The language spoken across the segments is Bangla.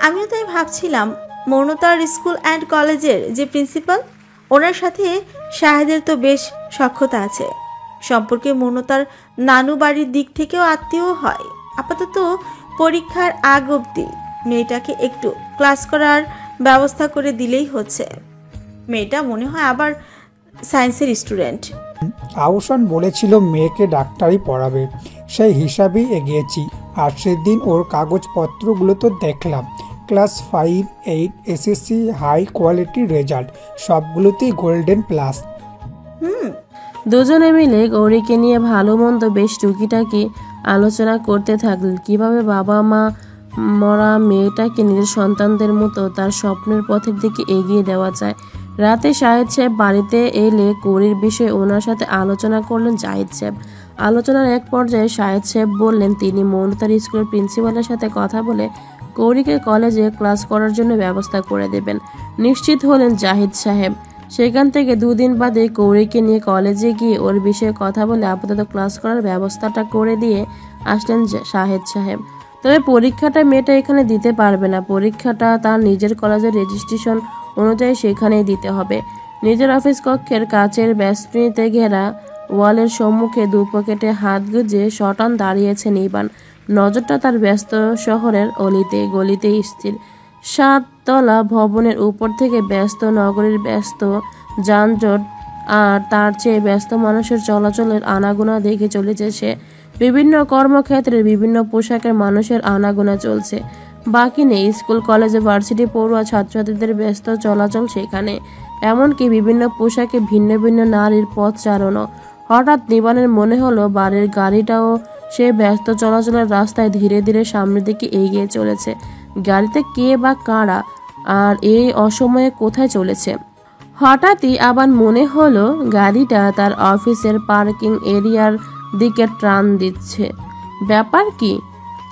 আমিও তাই ভাবছিলাম, মৌনতার স্কুল অ্যান্ড কলেজের যে প্রিন্সিপাল, ওনার সাথে শাহেদের তো বেশ সখ্যতা আছে। সম্পর্কে মৌনতার নানু বাড়ির দিক থেকেও আত্মীয় হয়। আপাতত পরীক্ষার আগ অবধি মেয়েটাকে একটু ক্লাস করার ব্যবস্থা করে দিলেই হচ্ছে। মেয়েটা মনে হয় আবার সায়েন্সের স্টুডেন্ট। আহসান বলেছিল মেয়েকে ডাক্তারি পড়াবে, সেই হিসাবেই এগিয়েছি। আর সেদিন ওর কাগজপত্রগুলো তো দেখলাম, ক্লাস 5, 8, এসএসসি, হাই কোয়ালিটির রেজাল্ট, সবগুলোতেই গোল্ডেন প্লাস। দুজনে মিলে গৌরীকে নিয়ে ভালো মন্দ বেশ টুকিটাকি আলোচনা করতে থাকলেন, কিভাবে বাবা মা মরা মেয়েটাকে নিজের সন্তানদের মতো তার স্বপ্নের পথের দিকে এগিয়ে দেওয়া যায়। রাতে শাহেদ সাহেব বাড়িতে এলে গৌরীর বিষয়ে ওনার সাথে আলোচনা করলেন জাহিদ সাহেব। আলোচনার এক পর্যায়ে শাহেদ সাহেব বললেন তিনি মৌনতার স্কুলের প্রিন্সিপালের সাথে কথা বলে গৌরীকে কলেজে ক্লাস করার জন্য ব্যবস্থা করে দেবেন। নিশ্চিত হলেন জাহিদ সাহেব। সেখান থেকে 2 দিন বাদে গৌরীকে নিয়ে কলেজে গিয়ে ওর বিষয়ে কথা বলে আপাতত ক্লাস করার ব্যবস্থাটা করে দিয়ে আসলেন শাহেদ সাহেব। তবে পরীক্ষাটা মেয়েটা এখানে দিতে পারবে না। পরীক্ষাটা তার নিজের কলেজের রেজিস্ট্রেশন অনুযায়ী সেখানেই দিতে হবে। নিজের অফিস কক্ষের কাচের বেষ্টনীতে ঘেরা ওয়ালের সম্মুখে 2 পকেটে হাত গুজে শটান দাঁড়িয়েছেন ইভান। নজরটা তার ব্যস্ত শহরের অলিতে গলিতে স্থির। 7 তলা ভবনের উপর থেকে ব্যস্ত নগরীর ব্যস্ত যানজট আর তার চেয়ে ব্যস্ত মানুষের চলাচলের আনাগোনা দেখে চলেছে সে। বিভিন্ন কর্মক্ষেত্রের বিভিন্ন পোশাকের মানুষের আনাগোনা চলছে, বাকি নেই। স্কুল কলেজে ভার্সিটি পড়ুয়া ছাত্রছাত্রীদের ব্যস্ত চলাচল সেখানে, এমনকি বিভিন্ন পোশাকে ভিন্ন ভিন্ন নারীর পথ চারণও। হঠাৎ নিবানের মনে হলো বাড়ির গাড়িটাও সে ব্যস্ত চলাচলের রাস্তায় ধীরে ধীরে সামনের দিকে এগিয়ে চলেছে। গাড়িতে কে বা কারা, আর এই অসময়ে কোথায় চলেছে? হঠাৎই আবার মনে হলো গাড়িটা তার অফিসের পার্কিং এরিয়ার দিকে টান দিচ্ছে। ব্যাপার কি?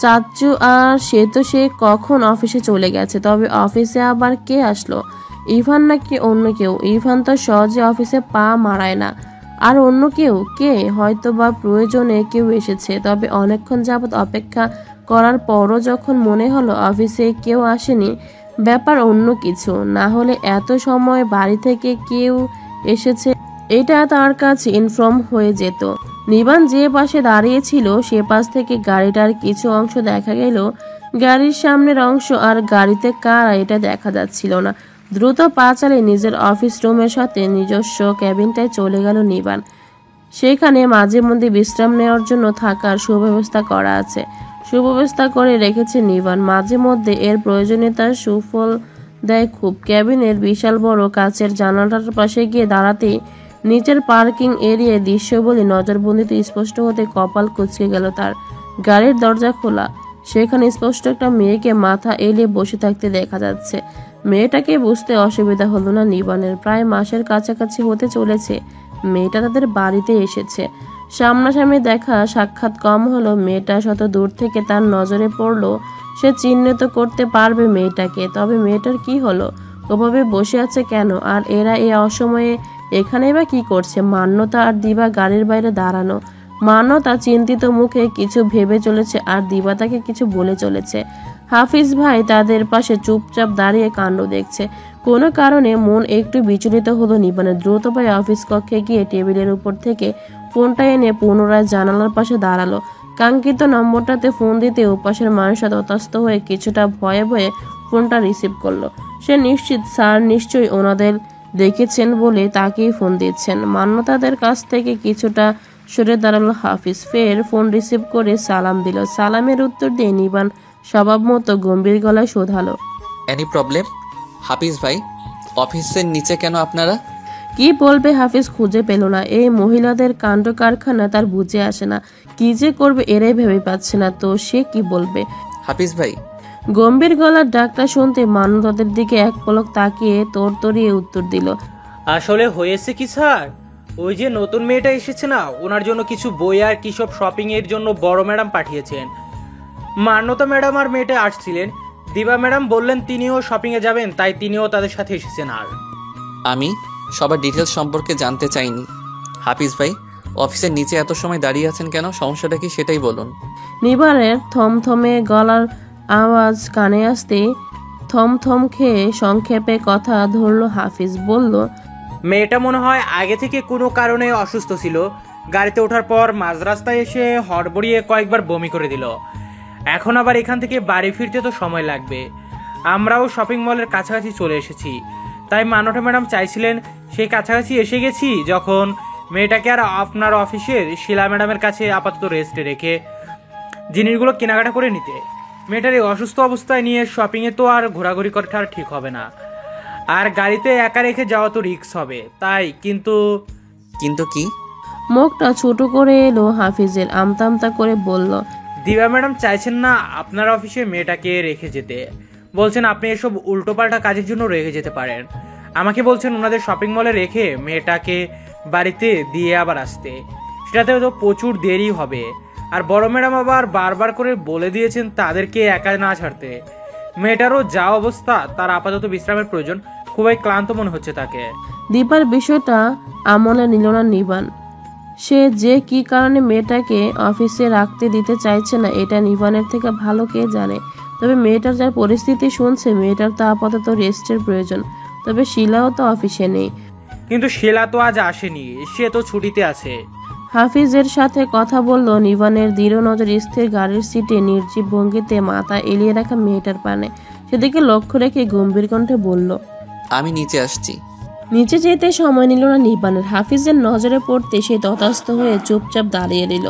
চাচ্চু আর সে কখন অফিসে চলে গেছে, তবে অফিসে আবার কে আসলো? ইভান নাকি অন্য কেউ? ইভান তো সহজে অফিসে পা মারায় না। আর অন্য কেউ কে? হয়তো বা প্রয়োজনে কেউ এসেছে। তবে অনেকক্ষণ যাবৎ অপেক্ষা করার পরও যখন মনে হলো অফিসে কেউ আসেনি, ব্যাপার অন্য কিছু। না হলে এত সময় বাড়ি থেকে কেউ এসেছে এটা তার কাছে ইনফর্ম হয়ে যেত। নিবান যে পাশে দাঁড়িয়েছিল সে পাশ থেকে গাড়িটার কিছু অংশ দেখা গেল, গাড়ির সামনের অংশ আর গাড়িতে কারা এটা দেখা যাচ্ছিল না। দ্রুত পা চালিয়ে নিজের অফিস রুমের সাথে নিজস্ব ক্যাবিনটায় চলে গেল নিবান। সেখানে মাঝে মধ্যে বিশ্রাম নেওয়ার জন্য থাকার সুব্যবস্থা করা আছে, সুব্যবস্থা করে রেখেছে নিবান। মাঝে মধ্যে এর প্রয়োজনীয়তার সুফল দেয় খুব। ক্যাবিনের বিশাল বড় কাচের জানালাটার পাশে গিয়ে দাঁড়াতেই নিচের পার্কিং এরিয়ায় দৃশ্যবলী নজরবন্দিতে স্পষ্ট হতে কপাল কুঁচকে গেল তার। গাড়ির দরজা খোলা, সেখানে স্পষ্ট একটা মেয়েকে মাথা এলিয়ে বসে থাকতে দেখা যাচ্ছে। মেয়েটাকে বুঝতে অসুবিধা হলো না নিবানের। প্রায় মাসের কাছাকাছি হতে চলেছে মেয়েটা তাদের বাড়িতে এসেছে। সামনাসামনি দেখা সাক্ষাৎ কম হলো, মেয়েটা শত দূর থেকে তার নজরে পড়লো। সে চিহ্নিত করতে পারবে মেয়েটাকে। তবে মেয়েটার কি হলো? ওভাবে বসে আছে কেন? আর এরা এই অসময়ে এখানেই বা কি করছে? মান্যতা আর দিবা গাড়ির বাইরে দাঁড়ানো। মান্যতা চিন্তিত মুখে কিছু ভেবে চলেছে আর দিবা তাকে কিছু বলে চলেছে। হাফিজ ভাই তাদের পাশে চুপচাপ দাঁড়িয়ে কাণ্ড দেখছে। কোনো কারণে মন একটু বিচলিত হলো নিবানের। দ্রুত পায়ে অফিস কক্ষে গিয়ে টেবিলের উপর থেকে ফোনটা এনে পুনরায় জানালার পাশে দাঁড়ালো। কাঙ্ক্ষিত নম্বরটাতে ফোন দিতে ওপাশের মানুষটা ততস্থ হয়ে কিছুটা ভয়ে ভয়ে ফোনটা রিসিভ করলো। সে নিশ্চিত স্যার নিশ্চয়ই ওনাদের দেখেছেন বলে তাকেই ফোন দিচ্ছেন। মান্যতাদের কাছ থেকে কিছুটা সরে দাঁড়ালো হাফিজ। ফের ফোন রিসিভ করে সালাম দিল। সালামের উত্তর দিয়ে নিবান স্বভাব মতো গম্ভীর গলায় শোধালো, এনি প্রবলেম? হাফিজ ভাই, অফিসের নিচে কেন আপনারা? কি বলবে হাফিজ খুঁজে পেল না। এই মহিলাদের কাণ্ড কারখানা তার বুঝে আসে না। কি যে করবে এরাই ভেবে পাচ্ছে না, তো সে কি বলবে? হাফিজ ভাই, গম্ভীর গলার ডাকটা শুনতে মান্যতাদের দিকে এক পলক তাকিয়ে তরতরিয়ে উত্তর দিল, আসলে হয়েছে কি স্যার, ওই যে নতুন মেয়েটা এসেছে না, ওনার জন্য কিছু বই আর কি সব শপিং এর জন্য বড় ম্যাডাম পাঠিয়েছেন। মান্যতা ম্যাডাম আর মেয়েটা আসছিলেন। দিবা ম্যাডাম বললেন তিনিও শপিং এ যাবেন, তাই তিনিও তাদের সাথে এসেছেন। আর আমি সবার ডিটেলস সম্পর্কে জানতে চাইনি। হাফিজ ভাই, অফিসের নিচে এত সময় দাঁড়িয়ে আছেন কেন? সমস্যাটা কি সেটাই বলুন। নিবারের থমথমে গলার আওয়াজ কানে আসতে থমথম খেয়ে সংক্ষেপে কথা ধরল হাফিজ। বলল, মেয়েটা মনে হয় আগে থেকে কোনো কারণে অসুস্থ ছিল। গাড়িতে ওঠার পর মাঝ রাস্তায় এসে হড়বড়িয়ে কয়েকবার বমি করে দিল। এখন আবার এখান থেকে বাড়ি ফিরতে তো সময় লাগবে। আমরাও শপিং মলের কাছাকাছি চলে এসেছি, তাই মানটা ম্যাডাম চাইছিলেন সেই কাছাকাছি এসে গেছি যখন মেয়েটাকে আর আপনার অফিসের শিলা ম্যাডামের কাছে আপাতত রেস্টে রেখে জিনিসগুলো কেনাকাটা করে নিতে। মেয়েটার এই অসুস্থ অবস্থায় নিয়ে শপিংয়ে তো আর ঘোরাঘুরি করাটা আর ঠিক হবে না, আর গাড়িতে একা রেখে যাওয়া তো রিস্ক হবে। তাই কিন্তু কি? মুখটা ছোট করে এলো হাফিজের, আমতা আমতা করে বলল, দিবা ম্যাডাম চাইছেন না আপনার অফিসে মেয়েটাকে রেখে যেতে। বলছেন আপনি এসব উল্টোপাল্টা কাজের জন্য রেখে যেতে পারেন। আমাকে বলছেন ওনাদের শপিং মলে রেখে মেয়েটাকে বাড়িতে দিয়ে আবার আসতে। সেটাতে তো প্রচুর দেরি হবে। আর বড় ম্যাডাম আবার বারবার করে বলে দিয়েছেন তাদেরকে একা না ছাড়তে। মেয়েটারও যা অবস্থা, তার আপাতত বিশ্রামের প্রয়োজন। খুবই ক্লান্ত মনে হচ্ছে তাকে। দীপার বিষয়টা আমলে নিল না নিবান। সে যে কি কারণে মেয়েটাকে অফিসে রাখতে দিতে চাইছে না এটা নিবানের থেকে ভালো কে জানে। তবে মেয়েটার যা পরিস্থিতি শুনছে, মেয়েটার তো আপাতত রেস্টের প্রয়োজন। তবে শিলাও তো অফিসে নেই। কিন্তু শিলা তো আজ আসেনি, সে তো ছুটিতে আছে। হাফিজের সাথে কথা বলল নিবানের দৃঢ় নজর স্থির গাড়ির সিটে নির্জীব ভঙ্গিতে মাথা এলিয়ে রাখা মেয়েটার পানে। সেদিকে লক্ষ্য রেখে গম্ভীর কণ্ঠে বলল, আমি নিচে আসছি। নিচে যেতে সময় নিল না নিবানের। হাফিজের নজরে পড়তে সে তথাস্থ হয়ে চুপচাপ দাঁড়িয়ে রইল।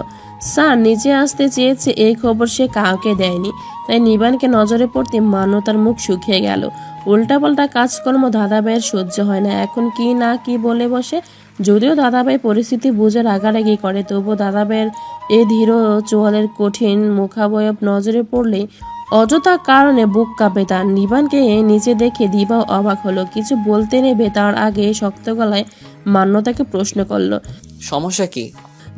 স্যার নিচে আসতে চেয়েছে এই খবর সে কাউকে দেয়নি, তাই নিবানকে নজরে পড়তে মান্যতার মুখ শুকিয়ে গেল। উল্টাপাল্টা কাজকর্ম দাদাভাইয়ের সহ্য হয় না। এখন কি না কি বলে বসে। যদিও দাদাভাই পরিস্থিতি বুঝে রাগারাগি করে, তবুও দাদাভাইয়ের এ ধীর চোয়ালের কঠিন মুখাবয়ব নজরে পড়লে অযথা কারণে বুক কাঁপে তার। নিবানকে নিচে দেখে দিবাও অবাক হলো। কিছু বলতে নেবে তার আগে শক্ত গলায় মান্যতাকে প্রশ্ন করলো, সমস্যা কি?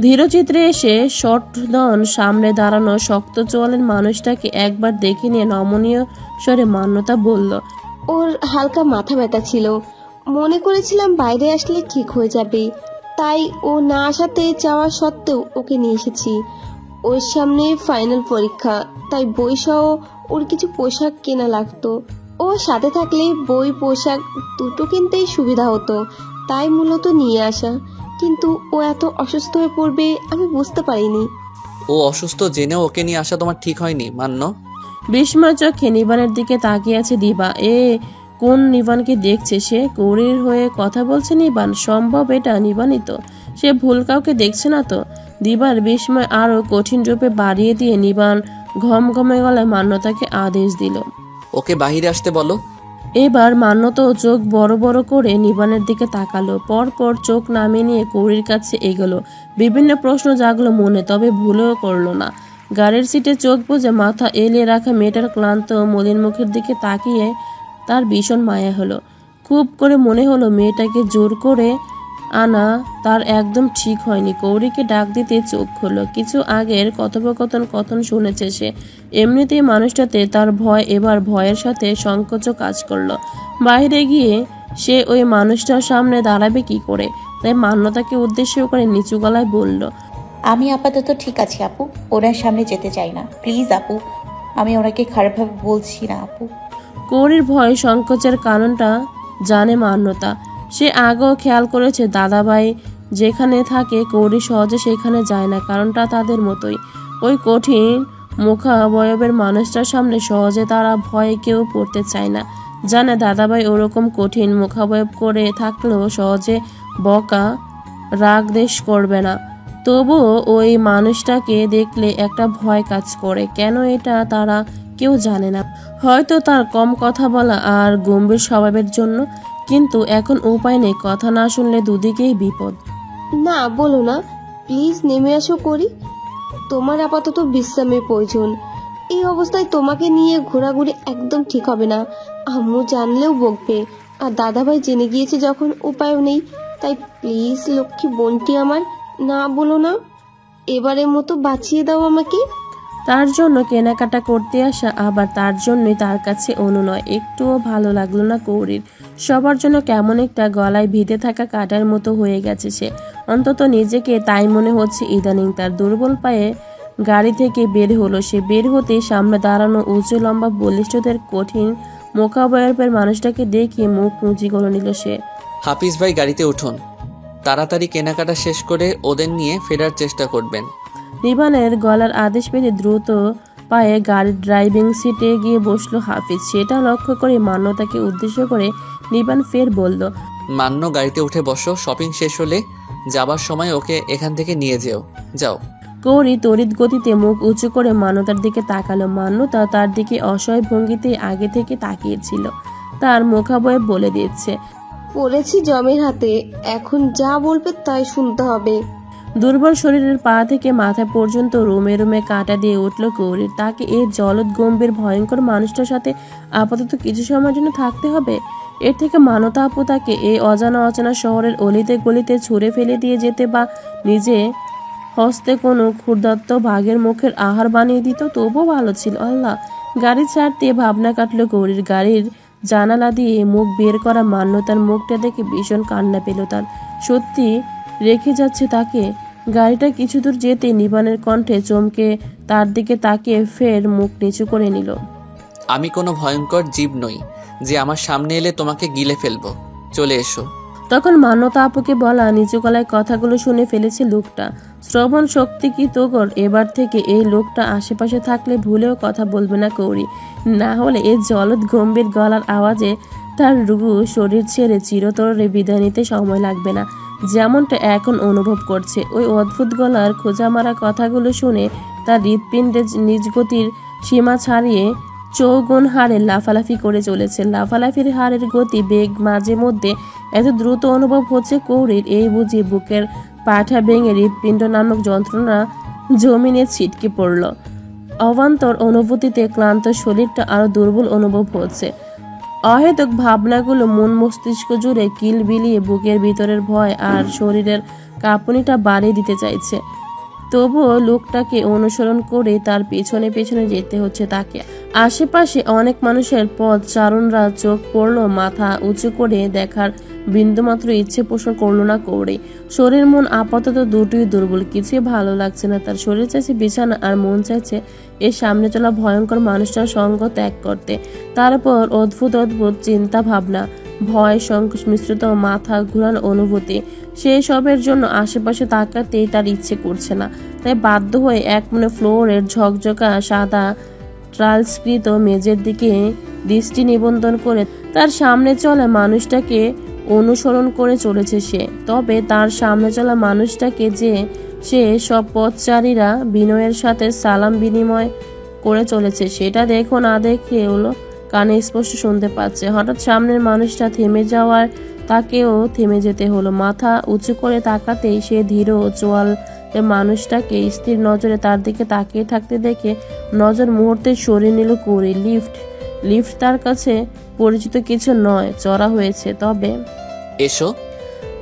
ধীরচিত্রে এসে শটদন সামনে দাঁড়ানো শক্ত চোয়ালের মানুষটাকে একবার দেখে নিয়ে নমনীয় স্বরে মান্যতা বলল, ওর হালকা মাথা ব্যথা ছিল, মনে করেছিলাম বাইরে আসলে ঠিক হয়ে যাবে, তাই ও না আসাতে চাওয়া সত্ত্বেও ওকে নিয়ে এসেছি। ওর সামনে ফাইনাল পরীক্ষা, তাই বই সহ ওর কিছু পোশাক কেনা লাগতো। ও সাথে থাকলে বই পোশাক দুটো কিনতেই সুবিধা হতো, তাই মূলত নিয়ে আসা। কিন্তু ও এত অসুস্থ হয়ে পড়বে আমি বুঝতে পারিনি। ও অসুস্থ জেনেও ওকে নিয়ে আসা তোমার ঠিক হয়নি মান্য? বিস্ময় চোখে নিবানের দিকে তাকিয়ে আছে দিবা। কোন নিবানকে দেখছে সে? কৌরির হয়ে কথা বলছে নিবান? সম্ভব এটা নিবানই তো। সে ভুল কাউকে দেখছে না তো? দিবার বিস্ময় আরো কঠিন রূপে বাড়িয়ে দিয়ে নিবান ঘমঘমে গলায় মান্যতাকে আদেশ দিল, ওকে বাহিরে আসতে বলো। এবার মান্যতা চোখ বড় বড় করে নিবানের দিকে তাকালো। পরপর চোখ নামিয়ে নিয়ে কৌরির কাছে এগোলো। বিভিন্ন প্রশ্ন জাগলো মনে, তবে ভুলেও করলো না। গাড়ির সিটে চোখ বুজে মাথা এলিয়ে রাখা মেয়েটার ক্লান্ত মলিন মুখের দিকে তাকিয়ে তার ভীষণ মায়া হলো। খুব করে মনে হলো মেয়েটাকে জোর করে আনা তার একদম ঠিক হয়নি। কৌরিকে ডাক দিতে চোখ খুলল। কিছু আগের কথোপকথন শুনেছে সে। এমনিতেই মানুষটাতে তার ভয়, এবার ভয়ের সাথে সংকোচও কাজ করলো। বাইরে গিয়ে সে ওই মানুষটার সামনে দাঁড়াবে কি করে? তাই মান্যতাকে উদ্দেশ্য করে নিচু গলায় বলল, আমি আপাতত ঠিক আছি আপু, ওনার সামনে যেতে চাই না, প্লিজ আপু। আমি ওনাকে খারাপভাবে বলছি না আপু। কৌরির ভয় সংকোচের কারণটা জানে মান্যতা। সে আগেও খেয়াল করেছে দাদাভাই যেখানে থাকে কৌরি সহজে সেখানে যায় না। কারণটা তাদের মতোই। ওই কঠিন মুখাবয়বের মানুষটার সামনে সহজে তারা ভয়ে কেউ পড়তে চায় না। জানে দাদাভাই ওরকম কঠিন মুখাবয়ব করে থাকলেও সহজে বকা রাগ দেশ করবে না। তবুও ওই মানুষটাকে দেখলে একটা ভয় কাজ করে। কেন এটা তারা কেউ জানে না। হয়তো তার কম কথা বলা আর গম্ভীর স্বভাবের জন্য। কিন্তু এখন উপায় নেই, কথা না শুনলে দুদিকেই বিপদ। না বলো না, প্লিজ নেমে আসো করি। তোমার আপাতত বিশ্রামের প্রয়োজন। এই অবস্থায় তোমাকে নিয়ে ঘোরাঘুরি একদম ঠিক হবে না। আম্মু জানলেও বকবে, আর দাদাভাই জেনে গিয়েছে যখন উপায়ও নেই। তাই প্লিজ লক্ষ্মী বোনটি আমার, না বলো না, এবারের মতো বাঁচিয়ে দাও আমাকে। তার জন্য কেনাকাটা করতে আসা, আবার তার জন্যই তার কাছে অনুনয়। একটুও ভালো লাগলো না কৌরির। সবার জন্য কেমন একটা গলায় ভিতে থাকা কাটার মতো হয়ে গেছে সে। অন্তত নিজেকে তাই মনে হচ্ছে ইদানিং। তার দুর্বল পায়ে গাড়ি থেকে বের হলো সে। বের হতে সামনে দাঁড়ানো উঁচু লম্বা বলিষ্ঠদের কঠিন মোকাবয়ের মানুষটাকে দেখে মুখ মুচি করে নিল সে। হাফিজ ভাই গাড়িতে উঠুন, তাড়াতাড়ি কেনাকাটা শেষ করে ওদের নিয়ে ফেরার চেষ্টা করবেন। নিবানের গলার আদেশ পেয়ে দ্রুত পায়ে গাড়ির ড্রাইভিং সিটে গিয়ে বসলো হাফিজ। সেটা লক্ষ্য করে মান্যতাকে উদ্দেশ্য করে নিবান ফের বলল, মান্য গাড়িতে উঠে বসো, শপিং শেষ হলে যাবার সময় ওকে এখান থেকে নিয়ে যাও। কৌরি তড়িৎ গতিতে মুখ উঁচু করে মান্যতার দিকে তাকালো। মান্যতা তার দিকে অসহায় ভঙ্গিতে আগে থেকে তাকিয়েছিল। তার মুখাবয়ব বলে দিচ্ছে, পড়েছি জমের হাতে, এখন যা বলবে তাই শুনতে হবে। দুর্বল শরীরের পা থেকে মাথা পর্যন্ত রুমে রুমে কাঁটা দিয়ে উঠল কৌরির। তাকে এই জলদ গম্ভীর ভয়ঙ্কর মানুষটার সাথে আপাতত কিছু সময়ের জন্য থাকতে হবে। এর থেকে মানতা আপু তাকে এই অজানা শহরের অলিতে গলিতে ছুঁড়ে ফেলে দিয়ে যেতে বা নিজে হস্তে কোনো ক্ষুদ্রাত্ত ভাগের মুখের আহার বানিয়ে দিত তবুও ভালো ছিল। আল্লাহ, গাড়ি ছাড়তে ভাবনা কাটলো কৌরির। গাড়ির জানালা দিয়ে মুখ বের করা মান্যতার মুখটা দেখে ভীষণ কান্না পেল তার। সত্যি রেখে যাচ্ছে তাকে। গাড়িটা কিছু দূর যেতে নিবানের কণ্ঠে চমকে তার দিকে তাকিয়ে ফের মুখ নিচু করে নিল। আমি কোনো ভয়ঙ্কর জীব নই যে আমার সামনে এলে তোমাকে গিলে ফেলবো, চলে এসো। তখন মান্যতা আপুকে বলা নিচু গলায় কথাগুলো শুনে ফেলেছে লোকটা। শ্রবণ শক্তি কি তোগর, এবার থেকে এই লোকটা আশেপাশে থাকলে ভুলেও কথা বলবে না কৌরি। না হলে এই জলদ গম্ভীর গলার আওয়াজে তার রুগু শরীর ছেড়ে চিরতরে বিদায় নিতে সময় লাগবে না, যেমনটা এখন অনুভব করছে। ওই অদ্ভুত গলার খোঁজা মারা কথাগুলো শুনে তার হৃৎপিণ্ডে নিজ গতির সীমা ছাড়িয়ে চৌগুণ হারে লাফালাফি করে চলেছে। লাফালাফির হারের গতি বেগ মাঝে মধ্যে এত দ্রুত অনুভব হচ্ছে কৌরির। এই বুঝি বুকের পাঠা ভেঙে হৃৎপিণ্ড নামক যন্ত্রণা জমিনে ছিটকে পড়ল। অবান্তর অনুভূতিতে ক্লান্ত শরীরটা আরো দুর্বল অনুভব হচ্ছে। অহেতুক ভাবনাগুলো মন মস্তিষ্ক জুড়ে কিল বিলিয়ে বুকের ভিতরের ভয় আর শরীরের কাঁপুনিটা বাড়িয়ে দিতে চাইছে। তবুও লোকটাকে অনুসরণ করে তার পেছনে পেছনে যেতে হচ্ছে তাকে। আশেপাশে অনেক মানুষের পথ চারণরা চোখ পড়ল, মাথা উঁচু করে দেখার বিন্দুমাত্র ইচ্ছে পোষণ করলো না কৌড়ি। শরীর মন আপাতত দুটোই দুর্বল, কিছুই ভালো লাগছে না তার। শরীর চাইছে বিছানা আর মন চাইছে এর সামনে চলা ভয়ঙ্কর মানুষটার সঙ্গ ত্যাগ করতে। তারপর অদ্ভুত চিন্তা ভাবনা, ভয়, সংকোচ মিশ্রিত মাথা ঘুরানো অনুভূতি, সেই সবের জন্য আশেপাশে তাকাতেই তার ইচ্ছে করছে না। তাই বাধ্য হয়ে এক মনে ফ্লোরের ঝকঝকা সাদা টাইলসকৃত মেঝের দিকে দৃষ্টি নিবন্ধন করে তার সামনে চলা মানুষটাকে অনুসরণ করে চলেছে সে। তবে তার সামনে চলা মানুষটাকে যে সে সব পথচারীরা বিনয়ের সাথে সালাম বিনিময় করে চলেছে সেটা দেখো না দেখে হলো কানে স্পষ্ট শুনতে পাচ্ছে। হঠাৎ সামনের মানুষটা থেমে যাওয়ার তাকেও থেমে যেতে হলো। মাথা উঁচু করে তাকাতেই সে ধীর চোয়াল মানুষটাকে স্থির নজরে তার দিকে তাকিয়ে থাকতে দেখে নজর মুহূর্তে সরিয়ে নিল কৌরি। লিফট তার কাছে পরিচিত কিছু নয়, চড়া হয়েছে। তবে এসো।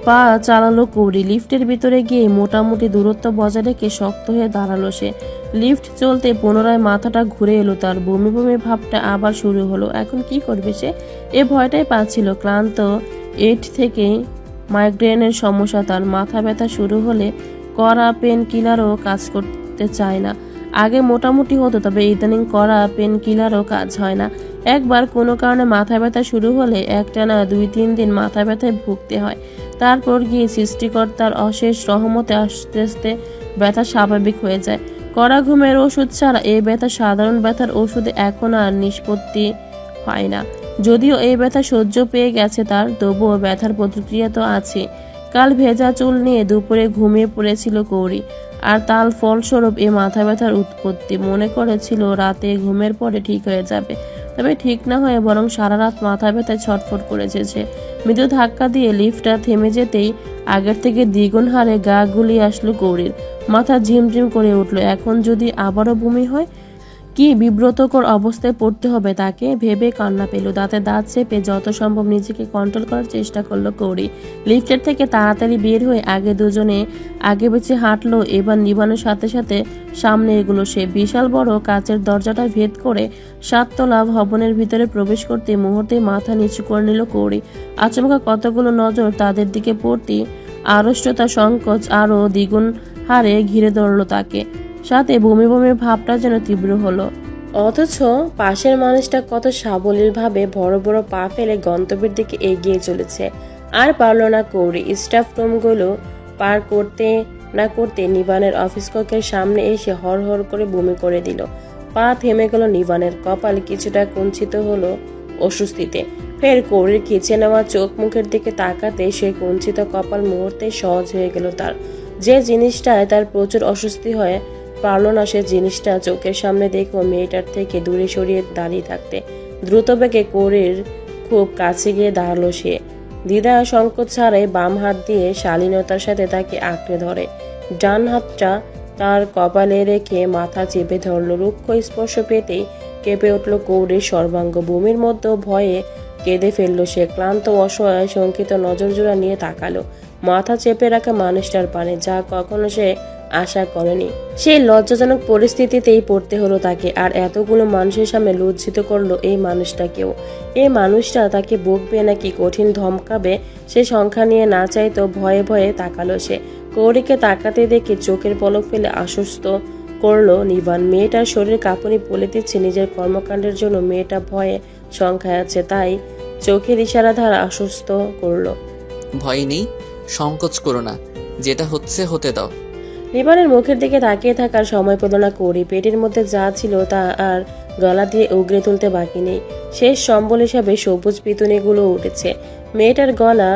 পা চালালো কৌরি। লিফটের ভিতরে গিয়ে মোটামুটি দূরত্ব বজায় রেখে শক্ত হয়ে দাঁড়ালো সে। লিফট চলতে পুনরায় মাথাটা ঘুরে এলো তার। বমি বমি ভাবটা আবার শুরু হলো। এখন কি করবে সে? এ ভয়টাই পাচ্ছিল। ক্লান্ত এট থেকে মাইগ্রেনের সমস্যা তার। মাথা ব্যথা শুরু হলে কড়া পেন কিলারও কাজ করতে চায় না। আগে মোটামুটি হতো, তবে ইদানিং কড়া পেন কিলারও কাজ হয় না। একবার কোনো কারণে মাথা ব্যথা শুরু হলে একটানা 2-3 দিন মাথা ব্যথায় ভুগতে হয়। তারপর গিয়ে সৃষ্টিকর্তার অশেষ রহমতে আস্তে আস্তে ব্যথা স্বাভাবিক হয়ে যায়। কড়া ঘুমের ওষুধ ছাড়া এই ব্যথা সাধারণ ব্যথার ওষুধে এখন আর নিষ্পত্তি হয় না। যদিও এই ব্যথা সহ্য পেয়ে গেছে তার, তবুও ব্যথার প্রতিক্রিয়া তো আছে। কাল ভেজা চুল নিয়ে দুপুরে ঘুমিয়ে পড়েছিল কৌরি, আর তার ফলস্বরূপ এই মাথা ব্যথার উৎপত্তি। মনে করেছিল রাতে ঘুমের পরে ঠিক হয়ে যাবে, তবে ঠিক না হয়ে বরং সারা রাত মাথা ব্যথায় ছটফট করেছে সে। মৃদু ধাক্কা দিয়ে লিফটটা থেমে যেতেই আগের থেকে দ্বিগুণ হারে গা গুলিয়ে আসলো কৌরির। মাথা ঝিমঝিম করে উঠল। এখন যদি আবারও বমি হয়, কি বিব্রতকর অবস্থায় পড়তে হবে তাকে ভেবে কান্না পেল। দাঁতে দাঁত চেপে যত সম্ভব নিজেকে কন্ট্রোল করার চেষ্টা করলো কৌরি। লিফটের থেকে তাড়াতাড়ি বের হয়ে আগে দুজনে আগে বেঁচে হাঁটলো। এবার নিবানের সাথে সাথে সামনে এগুলো সে। বিশাল বড় কাচের দরজাটা ভেদ করে 7 তলা ভবনের ভিতরে প্রবেশ করতে মুহূর্তে মাথা নিচু করে নিল কৌরি। আচমকা কতগুলো নজর তাদের দিকে পড়তে আড়ষ্টতা সংকোচ আরো দ্বিগুণ হারে ঘিরে ধরলো তাকে। সাথে বমি বমি ভাবটা যেন তীব্র হলো। অথচ পাশের মানুষটা কত সাবলীলভাবে বড় বড় পা ফেলে গন্তব্যের দিকে এগিয়ে চলেছে। আর পারল না কৌরি। স্টাফ রুমগুলো পার করতে না করতে নিবানের অফিস কক্ষের সামনে এসে হর হর করে বমি করে দিল। পা থেমে গেল নিবানের, কপাল কিছুটা কুঞ্চিত হলো অস্বস্তিতে। ফের কৌরির খিচে নেওয়া চোখ মুখের দিকে তাকাতে সে কুঞ্চিত কপাল মুহূর্তে সহজ হয়ে গেল তার। যে জিনিসটায় তার প্রচুর অস্বস্তি হয় পারল না সে জিনিসটা চোখের সামনে দেখো মেয়েটার থেকে দূরে সরিয়ে দাঁড়িয়ে থাকতে। দ্রুত বেগে কৌরির খুব কাছে গিয়ে দাঁড়ালো সে। দ্বিধা সংকোচ ছাড়াই বাম হাত দিয়ে শালীনতার সাথে তাকে আঁকড়ে ধরে। ডান হাতটা তার কপালে রেখে মাথা চেপে ধরল। রুক্ষ স্পর্শ পেতেই কেঁপে উঠল কৌরির সর্বাঙ্গ। বমির মধ্যেও ভয়ে কেঁদে ফেললো সে। ক্লান্ত অসহায় শঙ্কিত নজর জোড়া নিয়ে তাকালো মাথা চেপে রাখা মানুষটার পানে, যা কখনো সে আশা করেনি। সেই লজ্জাজনক পরিস্থিতিতেই পড়তে হলো তাকে। আর এতগুলো মানুষের সামনে লজ্জিত করলো এই মানুষটাকেও। এই মানুষটা তাকে বকবে নাকি কঠিন ধমকাবে সে সংখ্যা নিয়ে না চাইতো ভয়ে ভয়ে তাকালো সে। কৌরিকে তাকাতে দেখে চোখের পলক ফেলে আশ্বস্ত করলো নিবান। মেয়েটার শরীর কাঁপুনি বলে দিচ্ছে নিজের কর্মকাণ্ডের জন্য মেয়েটা ভয়ে সংখ্যায় আছে, তাই চোখের ইশারা দ্বারা আশ্বস্ত করলো। ভয় নেই, সংকোচ করো না, যেটা হচ্ছে হতে দাও। নিবানের মুখের দিকে তাকিয়ে থাকার সময় পেল না কৌরি। পেটের মধ্যে যা ছিল তা আর গলা দিয়ে উগরে তুলতে বাকি নেই। শেষ সম্বল হিসাবে সবুজ পিতুনিগুলো উঠেছে। মেয়েটার গলা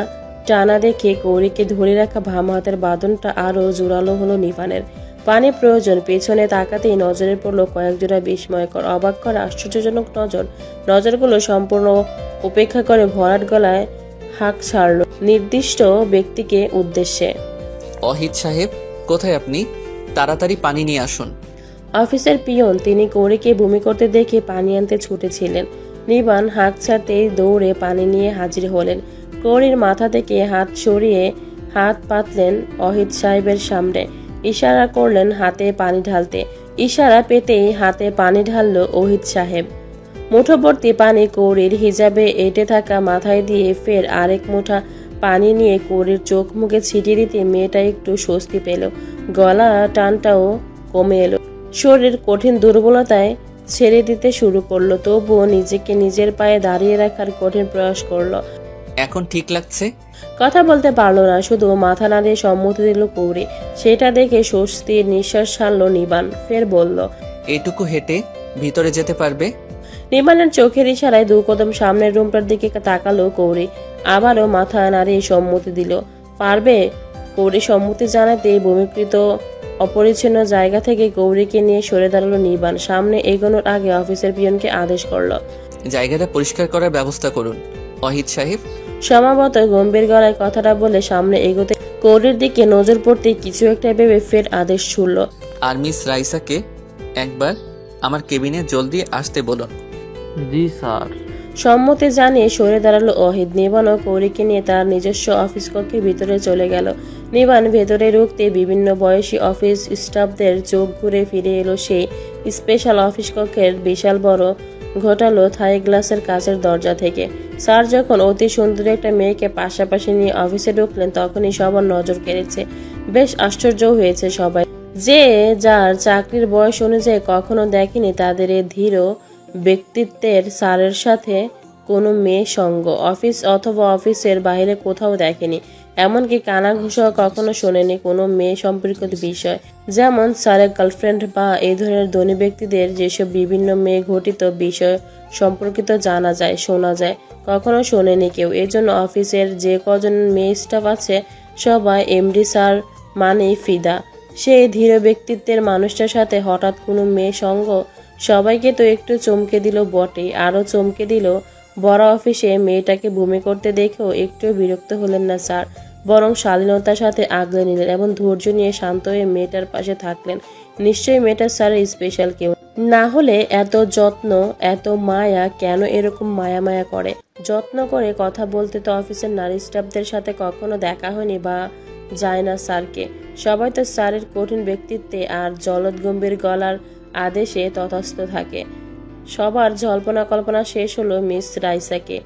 টানা দেখে কৌরিকে ধরে রাখা বাম হাতের বাঁধনটা আরো জোরালো হলো নিবানের। পানি প্রয়োজন। পেছনে তাকাতেই নজরে পড়লো কয়েক জোড়া বিস্ময়কর, অবাক করা, আশ্চর্যজনক নজর। নজরগুলো সম্পূর্ণ উপেক্ষা করে ভরাট গলায় হাঁক ছাড়ল নির্দিষ্ট ব্যক্তিকে উদ্দেশ্যে। অহিত সাহেব, কোথায় আপনি? তাড়াতাড়ি পানি নিয়ে আসুন। অফিসের পিয়ন, তিনি কৌরিকে বমি করতে দেখে পানি আনতে ছুটেছিলেন। নিবান হাঁক ছাড়তেই দৌড়ে পানি নিয়ে হাজির হলেন। কৌরির মাথা থেকে হাত সরিয়ে হাত পাতলেন অহিত সাহেবের সামনে। ইশারা করলেন হাতে পানি ঢালতে। ইশারা পেতেই হাতে পানি ঢালল অহিত সাহেব। মুঠোভর্তি পানি কৌরির হিজাবে এঁটে থাকা মাথায় দিয়ে ফের আরেক মুঠা পানি নিয়ে কৌরির চোখ মুখে ছিটিয়ে দিতে মেয়েটা একটু স্বস্তি পেল। গলা টানটাও কমে এলো। শরীর কঠিন দুর্বলতায় ছেড়ে দিতে শুরু করলো। তবুও নিজেকে নিজের পায়ে দাঁড়িয়ে রাখার কঠিন প্রয়াস করলো। এখন ঠিক লাগছে? কথা বলতে পারলো না, শুধু মাথা নাড়িয়ে সম্মতি দিল কৌরি। সেটা দেখে স্বস্তির নিঃশ্বাস ছাড়লো নিবান। ফের বলল, এটুকু হেঁটে ভিতরে যেতে পারবে? নিবানের চোখের ইশারায় দু কদম সামনের রুমটার দিকে তাকালো কৌরি। আবারও মাথা নাড়িয়ে সম্মতি দিল। পারবে? কৌরি সম্মতি জানাতে বমিকৃত অপরিচ্ছন্ন জায়গা থেকে গৌরীকে নিয়ে সরে দাঁড়ালো নিবান। সামনে এগোনোর আগে অফিসের পিয়নকে আদেশ করলো, জায়গাটা পরিষ্কার করার ব্যবস্থা করুন। অহিত সাহেব। সমাবত গম্ভীর গলায় কথাটা বলে সামনে এগোতে কৌরির দিকে নজর পড়তে কিছু একটা ভেবে ফের আদেশ ছুড়ল, আর মিস রাইসাকে একবার আমার কেবিনে জলদি আসতে বলুন। জি স্যার। সম্মতি জানিয়ে সরে দাঁড়ালো অহিত। নিবান ও কৌরিকে নিয়ে তার নিজস্ব অফিস কক্ষের ভিতরে চলে গেল। নিবান ভেতরে ঢুকতে বিভিন্ন বয়সী অফিস স্টাফদের চোখ ঘুরে ফিরে এলো সেই স্পেশাল অফিস কক্ষের বিশাল বড় ঘোটালো থাই গ্লাসের কাচের দরজা থেকে। স্যার যখন অতি সুন্দর একটা মেয়েকে পাশাপাশি নিয়ে অফিসে ঢুকলেন তখনই সবার নজর কেড়েছে। বেশ আশ্চর্য হয়েছে সবাই, যে যার চাকরির বয়স অনুযায়ী কখনো দেখেনি তাদের এই ধীর ব্যক্তিত্বের স্যারের সাথে কোনো মেয়ে সঙ্গ। অফিস অথবা অফিসের বাইরে কোথাও দেখেনি, এমনকি কানা ঘুষাও কখনো শোনেনি কোনো মেয়ে সম্পর্কিত বিষয়, যেমন স্যারের গার্লফ্রেন্ড বা এই ধরনের ধনী ব্যক্তিদের যেসব বিভিন্ন মেয়ে ঘটিত বিষয় সম্পর্কিত জানা যায় শোনা যায়, কখনো শোনেনি কেউ। এজন্য অফিসের যে কজন মেয়ে স্টাফ আছে সবাই এমডি স্যার মানেই ফিদা। সেই ধীর ব্যক্তিত্বের মানুষটার সাথে হঠাৎ কোনো মেয়ে সঙ্গ সবাইকে তো একটু চমকে দিল বটেই। আরও চমকে দিল বড় অফিসে মেয়েটাকে বমি করতে দেখেও একটু বিরক্ত হলেন না স্যার, বরং শালীনতার সাথে আগলে নিলেন এবং ধৈর্য নিয়ে শান্ত হয়ে মেয়েটার পাশে থাকলেন। নিশ্চয়ই মেয়েটার স্যারের স্পেশাল কেউ, না হলে এত যত্ন এত মায়া কেন এরকম মায়া মায়া করে। যত্ন করে কথা বলতে তো অফিসের নারী স্টাফদের সাথে কখনো দেখা হয়নি বা যায় না স্যারকে। সবাই তো স্যারের কঠিন ব্যক্তিত্বে আর জলদ গম্ভীর গলার আদেশে তথাস্থ থাকে। সবার জল্পনা কল্পনা শেষ হলো মিস রাইসাকে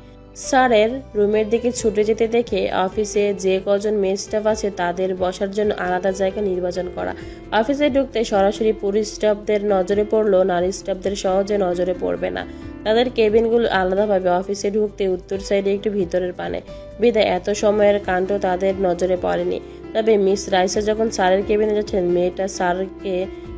স্যারের রুমের দিকে ছুটে যেতে দেখে অফিসে যে কজন মেস স্টাফ আছে তাদের বসার জন্য আলাদা জায়গা নির্বাচন করা। অফিসে ঢুকতে সরাসরি পুরুষ স্টাফদের নজরে পড়লো, নারী স্টাফদের সহজে নজরে পড়বে না। তাদের কেবিনগুলো আলাদাভাবে। অফিসে ঢুকতে উত্তর সাইডে একটু ভিতরের পানে, বিদায় এত সময়ের কাণ্ড তাদের নজরে পড়েনি। তবে মিস রাইসা যখন স্যারের কেবিনে যাচ্ছেন, মেয়েটা স্যারকে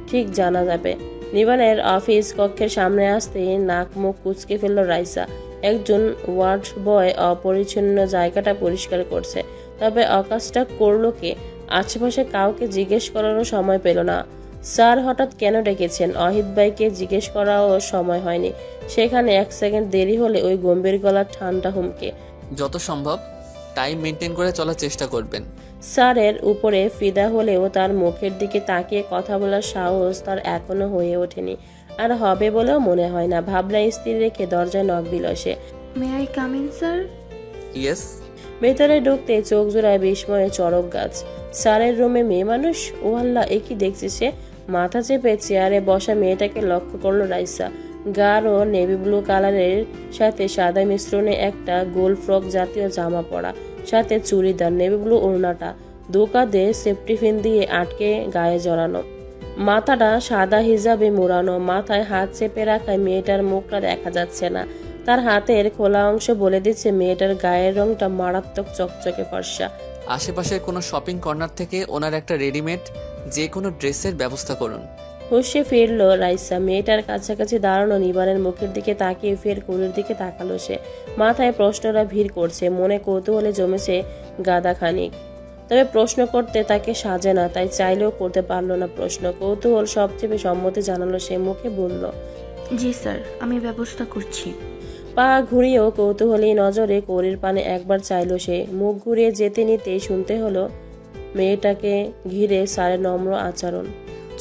ঠিক জানা যাবে। নিবানের অফিস কক্ষের সামনে আসতেই নাক মুখ কুচকে ফেলল রাইসা। একজন ওয়ার্ড বয় অপরিচ্ছন্ন জায়গাটা পরিষ্কার করছে, তবে অকাজটা করলো কে? আশেপাশে কাউকে জিজ্ঞেস করারও সময় পেল না। স্যার হঠাৎ কেন ডেকেছেন অহিত ভাইকে জিজ্ঞেস করাও সময় হয়নি। সেখানে 1 সেকেন্ড দেরি হলে ওই গম্ভীর গলার ঠান্ডা হুমকে। যত সম্ভব টাইম মেনটেন করে চলার চেষ্টা করবেন। স্যারের উপরে ফিদা হলেও তার মুখের দিকে তাকিয়ে কথা বলার সাহস তার এখনো হয়ে ওঠেনি, আর হবে বলেও মনে হয় না। ভাবনা স্থির রেখে দরজায় নক দিল সে। May I come in sir? Yes. ভেতরে ঢুকতে চোখ জোড়ায় বিস্ময়ে চড়ক গাছ। স্যারের রুমে মেয়ে মানুষ? ও আল্লাহ, এ কি দেখছে সে? মাথা চেপে চেয়ারে বসা মেয়েটাকে লক্ষ্য করলো রাইসা। গাঢ় নেভি ব্লু কালারের সাথে সাদা মিশ্রণে একটা গোল ফ্রক জাতীয় জামা পরা, সাথে চুড়িদার, নেভি ব্লু ওড়নাটা 2 কাঁধে সেফটি পিন দিয়ে আটকে গায়ে জড়ানো, মাথাটা সাদা হিজাবে মোড়ানো। মাথায় হাত চেপে রাখায় মেয়েটার মুখটা দেখা যাচ্ছে না। তার হাতের খোলা অংশ বলে দিচ্ছে মেয়েটার গায়ের রংটা মারাত্মক চকচকে ফর্সা। আশেপাশের কোনো শপিং কর্নার থেকে ওনার একটা রেডিমেড যে কোনো ড্রেসের ব্যবস্থা করুন। হুঁশে ফিরল রাইসা। মেয়েটার কাছাকাছি দাঁড়ানো নিবানের মুখের দিকে তাকিয়ে ফের কুড়ির দিকে তাকালো সে। মাথায় প্রশ্নরা ভিড় করছে, মনে কৌতূহলে জমেছে গাদা খানিক। তবে প্রশ্ন করতে তাকে সাজে না, তাই চাইলেও করতে পারলো না প্রশ্ন। কৌতূহল সব চেপে সম্মতি জানালো সে, মুখে বলল, জি স্যার, আমি ব্যবস্থা করছি। পা ঘুরিয়েও কৌতূহলী নজরে কৌরির পানে একবার চাইল সে। মুখ ঘুরিয়ে যেতে নিতেই শুনতে হলো মেয়েটাকে ঘিরে স্যারের নম্র আচরণ।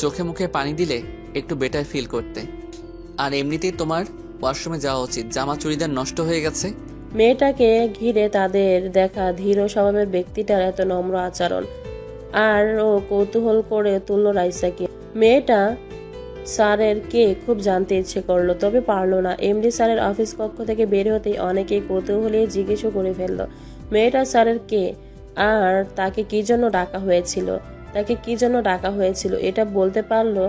চোখে মুখে পানি দিলে একটু বেটার ফিল করতে। আর এমনিতেই তোমার ওয়াশরুমে যাওয়া উচিত, জামা চুড়িদার নষ্ট হয়ে গেছে। মেয়েটাকে ঘিরে তাদের দেখা ধীর স্বভাবের ব্যক্তিটার এত নম্র আচরণ আর ও কৌতূহল করে তুলল রাইসাকে। মেয়েটা স্যারের কে খুব জানতে ইচ্ছে করলো, তবে পারলো না। এমডি স্যারের অফিস কক্ষ থেকে বের হতেই অনেকেই কৌতূহলী জিজ্ঞেসও করে ফেললো মেয়েটা স্যারের কে, আর তাকে কি জন্য ডাকা হয়েছিল এটা বলতে পারলো।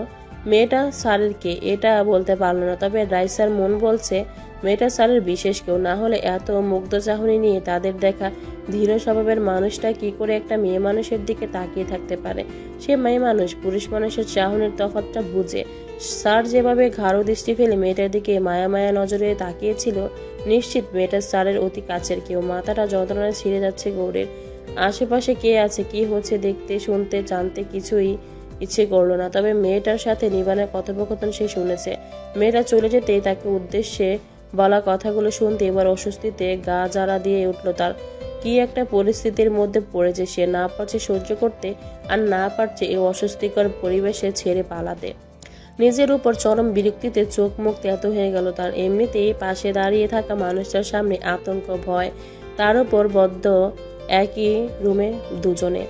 মেয়েটা স্যারের কে এটা বলতে পারলো না, তবে রাইসার মন বলছে মেয়েটা স্যারের বিশেষ কেউ। না হলে এত মুগ্ধ চাহনি নিয়ে তাদের দেখা ধীর স্বভাবের মানুষটা কি করে একটা মেয়ে মানুষের দিকে তাকিয়ে থাকতে পারে? সে মেয়ে মানুষ পুরুষ মানুষের চাহনির তফাৎটা বুঝে। স্যার যেভাবে ঘাড় দৃষ্টি ফেলে মেয়েটার দিকে মায়া মায়া নজরে তাকিয়েছিল, নিশ্চিত মেয়েটা স্যারের অতি কাছের কেউ। মাথাটা যন্ত্রণায় ছিঁড়ে যাচ্ছে গৌরের। আশেপাশে কে আছে, কি হচ্ছে দেখতে শুনতে জানতে কিছুই ইচ্ছে করলো না। তবে মেয়েটার সাথে নিবানের কথোপকথন সে শুনেছে। মেয়েটা চলে যেতেই তাকে উদ্দেশ্যে বলা কথাগুলো শুনতে এবার অস্বস্তিতে গা জারা দিয়ে উঠল তার। কি একটা পরিস্থিতির মধ্যে পড়েছে সে, না পারছে সহ্য করতে, আর না পারছে এই অস্বস্তিকর পরিবেশে ছেড়ে পালাতে। নিজের উপর চরম বিরক্তিতে চোখ মুখ তেতো হয়ে গেল তার। এমনিতেই পাশে দাঁড়িয়ে থাকা মানুষটার সামনে আতঙ্ক, ভয়, তার উপর বদ্ধ একই রুমে দুজনে।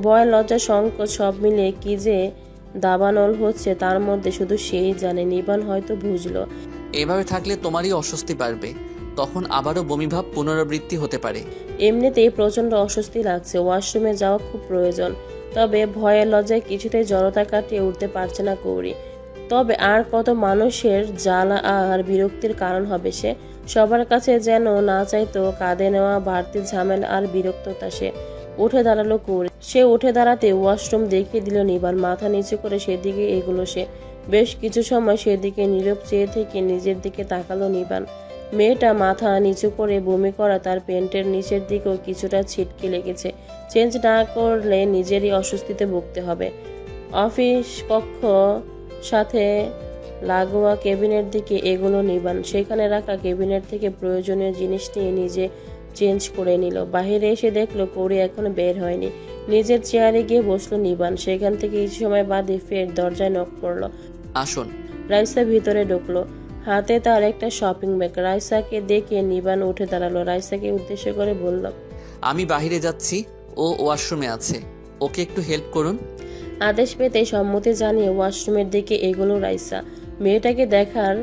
ভয়, লজ্জা, সংকোচ সব মিলে কি যে দাবানল হচ্ছে তার মধ্যে শুধু সেই জানে। নিবান হয়তো বুঝলো এভাবে থাকলে তোমারই অস্বস্তি বাড়বে, তখন আবারও বমিভাব পুনরাবৃত্তি হতে পারে। এমনিতেই প্রচন্ড অস্বস্তি লাগছে, ওয়াশরুমে যাওয়া খুব প্রয়োজন। তবে ভয়ের লজ্জায় কিছুতেই জড়তা কাটিয়ে উঠতে পারছে না কৌরি। তবে আর কত মানুষের জ্বালা আর বিরক্তির কারণ হবে সে? সবার কাছে যেন না চাইতো কাঁধে নেওয়া বাড়তি ঝামেলা আর বিরক্ততা। সে উঠে দাঁড়ালো কৌরি। সে উঠে দাঁড়াতে ওয়াশরুম দেখিয়ে দিল নিবান। মাথা নিচু করে সেদিকে এগুলো সে। বেশ কিছু সময় সেদিকে নীরব চেয়ে থেকে নিজের দিকে তাকালো নিবান। মেয়েটা মাথা নিচু করে বমি করা তার প্যান্টের নিচের দিকেও কিছুটা ছিটকে লেগেছে। চেঞ্জ না করলে নিজেরই অস্বস্তিতে ভুগতে হবে। অফিস কক্ষ সাথে লাগোয়া কেবিনের দিকে এগোলো নিবান। সেখানে রাখা কেবিনেট থেকে প্রয়োজনীয় জিনিস নিয়ে নিজে চেঞ্জ করে নিল। বাহিরে এসে দেখলো কৌরি এখনো বের হয়নি। নিজের চেয়ারে গিয়ে বসলো নিবান। সেখান থেকে কিছু সময় বাদে ফের দরজায় নক করলো। আসুন। রাইসা ভিতরে ঢুকলো, হাতে তার একটা শপিং ব্যাগ। রাইসাকে দেখে নিবান উঠে দাঁড়ালো। রাইসাকে উদ্দেশ্য করে বলল, আমি বাহিরে যাচ্ছি, ও ওয়াশরুমে আছে, ওকে একটু হেল্প করুন। আদেশ পেতে সম্মতি জানিয়ে ওয়াশরুমের দিকে এগোলো রাইসা। মেয়েটাকে দেখার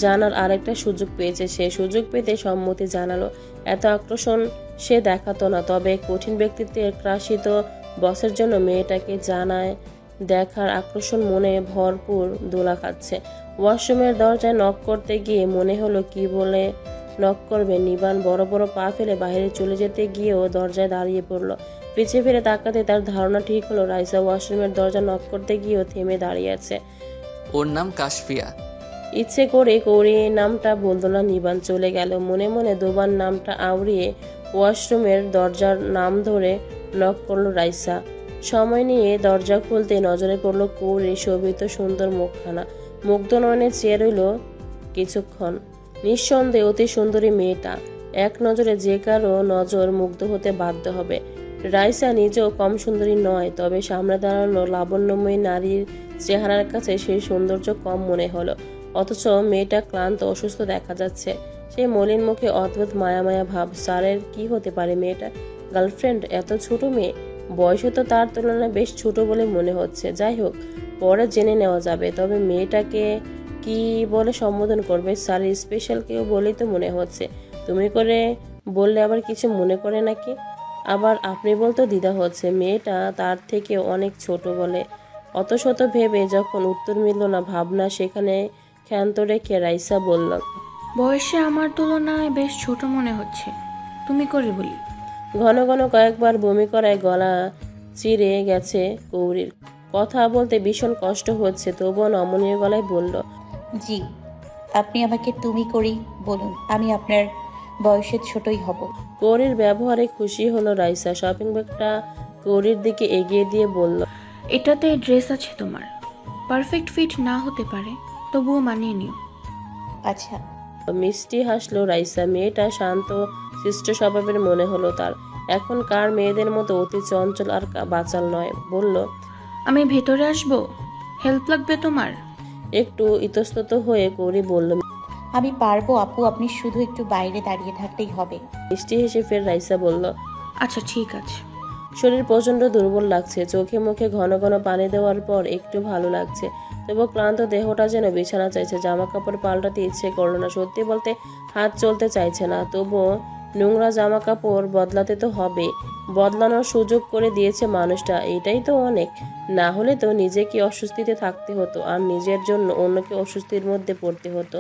জানার আরেকটা সুযোগ পেয়েছে। সে সুযোগ পেতে সম্মতি জানালো। এত আকর্ষণ সে দেখাতো না, তবে কঠিন ব্যক্তিত্বের ক্রাসিত বসের জন্য মেয়েটাকে জানায় দেখার আকর্ষণ মনে ভরপুর দোলা খাচ্ছে। ওয়াশরুমের দরজায় নক করতে গিয়ে মনে হলো কি বলে নক করবে। নিবান বড় বড় পা ফেলে বাইরে চলে যেতে গিয়েও দরজায় দাঁড়িয়ে পড়লো। পিছিয়ে ফিরে তাকাতে তার ধারণা ঠিক হলো, রাইসা ওয়াশরুমের দরজা নক করতে গিয়েও থেমে দাঁড়িয়ে আছে। ওর নাম কাশফিয়া। ইচ্ছে করে কৌরি নামটা বলতো না নিবান। চলে গেল। মনে মনে দুবার নামটা আওড়িয়ে ওয়াশরুমের দরজার নাম ধরে নক করলো রাইসা। সময় নিয়ে দরজা খুলতে নজরে পড়লো কৌরির শোভিত সুন্দর মুখখানা। মুগ্ধ নয়নে চেয়ে রইল কিছুক্ষণ। নিঃসন্দেহে অতি সুন্দরী মেয়েটা, এক নজরে যে কারো নজর মুগ্ধ হতে বাধ্য হবে। রাইসা নিজেও কম সুন্দরী নয়, তবে সামনে দাঁড়ানো লাবণ্যময়ী নারীর চেহারার কাছে সেই সৌন্দর্য কম মনে হলো। অথচ মেয়েটা ক্লান্ত, অসুস্থ দেখা যাচ্ছে। সেই মলিন মুখে অদ্ভুত মায়া মায়া ভাব। স্যারের কি হতে পারে মেয়েটা? গার্লফ্রেন্ড? এত ছোট মেয়ে, বয়সে তো তার তুলনায় বেশ ছোট বলে মনে হচ্ছে। যাই হোক, পরে জেনে নেওয়া যাবে। তবে মেয়েটাকে কি বলে সম্বোধন করবে? স্যার স্পেশাল কেউ বলেই তো মনে হচ্ছে। তুমি করে বললে আবার কিছু মনে করে নাকি? আবার আপনি বলতেও দ্বিধা হচ্ছে। মেয়েটা তার থেকে অনেক ছোট বলে। অত শত ভেবে যখন উত্তর মিলল না, ভাবনা সেখানে ক্ষান্ত রেখে রাইসা বলল, বয়সে আমার তুলনায় বেশ ছোট মনে হচ্ছে, তুমি করে বলি। ঘন ঘন কয়েকবার বমি করায় গলা চিরে গেছে কৌরির। কথা বলতে ভীষণ কষ্ট হচ্ছে, তবুও নমনীয় গলায় বলল, জি, আপনি আমাকে তুমি করেই বলুন, আমি আপনার বয়সের ছোটই হব। কৌরির ব্যবহারে খুশি হলো রাইসা। শপিং ব্যাগটা কৌরির দিকে এগিয়ে দিয়ে বলল, এটাতে ড্রেস আছে তোমার, পারফেক্ট ফিট না হতে পারে, তবুও মানিয়ে নিও। আচ্ছা। মিষ্টি হাসলো রাইসা। মেয়েটা শান্ত শিষ্ট স্বভাবের মনে হলো তার। এখনকার মেয়েদের মতো অতি চঞ্চল আর বাচাল নয়। বলল, আমি ভেতরে আসবো? হেল্প লাগবে তোমার? একটু ইতস্তত হয়ে কৌরি বলল, আমি পারবো আপু, আপনি শুধু একটু বাইরে দাঁড়িয়ে থাকলেই হবে। মিষ্টি হেসে ফের রাইসা বলল, আচ্ছা ঠিক আছে। শরীর প্রচন্ড দুর্বল লাগছে। চোখে মুখে ঘন ঘন পানি দেওয়ার পর একটু ভালো লাগছে, তবু ক্লান্ত দেহটা যেন বিছানা চাইছে। জামা কাপড় পাল্টাতে ইচ্ছে করলো না। সত্যি বলতে হাত চলতে চাইছে না, তবুও নোংরা জামা কাপড় বদলাতে তো হবে। বদলানোর সুযোগ করে দিয়েছে মানুষটা, এটাই তো অনেক। না হলে তো নিজেকে অস্বস্তিতে থাকতে হতো, আর নিজের জন্য অন্যকে অস্বস্তির মধ্যে পড়তে হতো।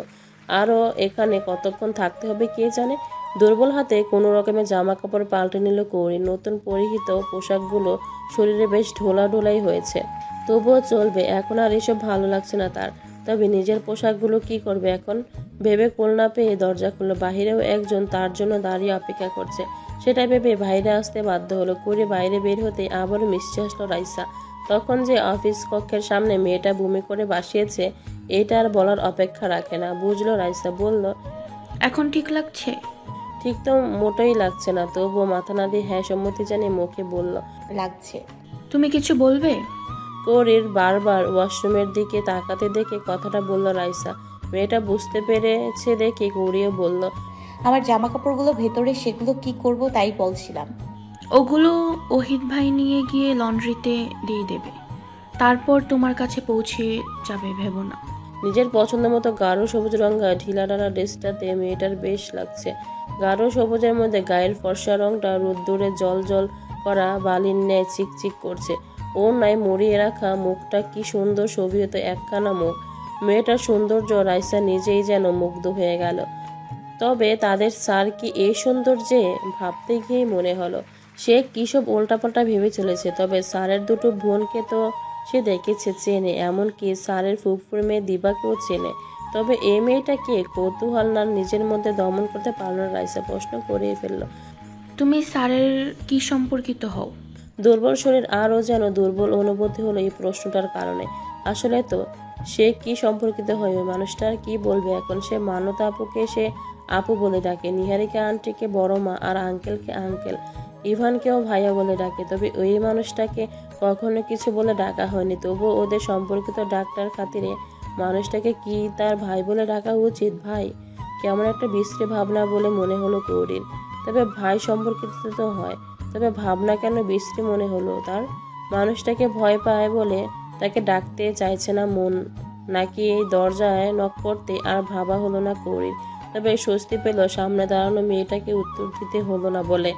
আরও এখানে কতক্ষণ থাকতে হবে কে জানে। দুর্বল হাতে কোনো রকমের জামা কাপড় পাল্টে নিল কৌরি। নতুন পরিহিত পোশাকগুলো শরীরে বেশ ঢোলাই হয়েছে, তবুও চলবে। এখন আর এসব ভালো লাগছে না তার। তবে নিজের পোশাকগুলো কি করবে এখন ভেবে কোল না পেয়ে দরজা খুললো। বাহিরেও একজন তার জন্য দাঁড়িয়ে অপেক্ষা করছে, সেটা ভেবে বাইরে আসতে বাধ্য হলো। করে বাইরে বের হতে আবারও মিষ্টি হাসলো রাইসা। তখন যে অফিস কক্ষের সামনে মেয়েটা বমি করে বাসিয়েছে, এটা আর বলার অপেক্ষা রাখে না। বুঝলো রাইসা। বলল, এখন ঠিক লাগছে? ঠিক তো মোটেই লাগছে না, তবুও মাথা না দিয়ে হ্যাঁ সম্মতি জানিয়ে মুখে বলল, লাগছে। তুমি কিছু বলবে? কৌরির বারবার ওয়াশরুমের দিকে তাকাতে দেখে কথাটা বলল রাইসা। মেয়েটা বুঝতে পেরেছে দেখে কৌরিও বলল, আমার জামা কাপড়গুলো ভেতরে, সেগুলো কি করব তাই বলছিলাম। ওগুলো ওহিদ ভাই নিয়ে গিয়ে লন্ড্রিতে দিয়ে দেবে, তারপর তোমার কাছে পৌঁছে যাবে, ভেবো না। নিজের পছন্দ মতো গাঢ় সবুজ রঙা ঢিলাঢালা ড্রেসটাতে মেয়েটার বেশ লাগছে। গাঢ় সবুজের মধ্যে গায়ের ফর্সা রংটা রোদ্দুরে জল জল করা বালির ন্যায় চিকচিক করছে। ওর নাই মরিয়ে রাখা মুখটা কি সুন্দর শোভিত একখানা মুখ। মেয়েটার সৌন্দর্য রাইসা নিজেই যেন মুগ্ধ হয়ে গেল। তবে তাদের স্যার কি এই সৌন্দর্যে? ভাবতে গিয়েই মনে হলো সে কী সব উল্টাপাল্টা ভেবে চলেছে। তবে স্যারের দুটো বোনকে তো সে দেখেছে, চেনে, এমনকি স্যারের ফুফুর মেয়ে দিবাকেও চেনে। তবে এই মেয়েটা কে? কৌতূহল না নিজের মধ্যে দমন করতে পারল না রাইসা প্রশ্ন করেই ফেলল, তুমি স্যারের কি সম্পর্কিত হও? দুর্বল শরীর আরও যেন দুর্বল অনুভূতি হলো এই প্রশ্নটার কারণে। আসলে তো সে কি সম্পর্কিত হয় ওই মানুষটার কি বলবে এখন। সে মান্যতা আপুকে সে আপু বলে ডাকে, নিহারিকা আন্টিকে বড় মা, আর আঙ্কেলকে আঙ্কেল, ইভানকেও ভাইয়া বলে ডাকে। তবে ওই মানুষটাকে কখনো কিছু বলে ডাকা হয়নি। তবুও ওদের সম্পর্কিত ডাক্তার খাতিরে মানুষটাকে কি তার ভাই বলে ডাকা উচিত? ভাই, কেমন একটা বিশ্রী ভাবনা বলে মনে হলো কৌরির। তবে ভাই সম্পর্কিত তো হয়, তবে ভাবনা কেন বিশ্রী মনে হলো তার? মানুষটাকে ভয় পায় বলে তাকে ডাকতে চাইছে না মন নাকি এই দরজায় নক করতে আর ভাবা হলো না কৌরির। তবে স্বস্তি পেল সামনে দাঁড়ানো মেয়েটাকে উত্তর দিতে হলো না বলে।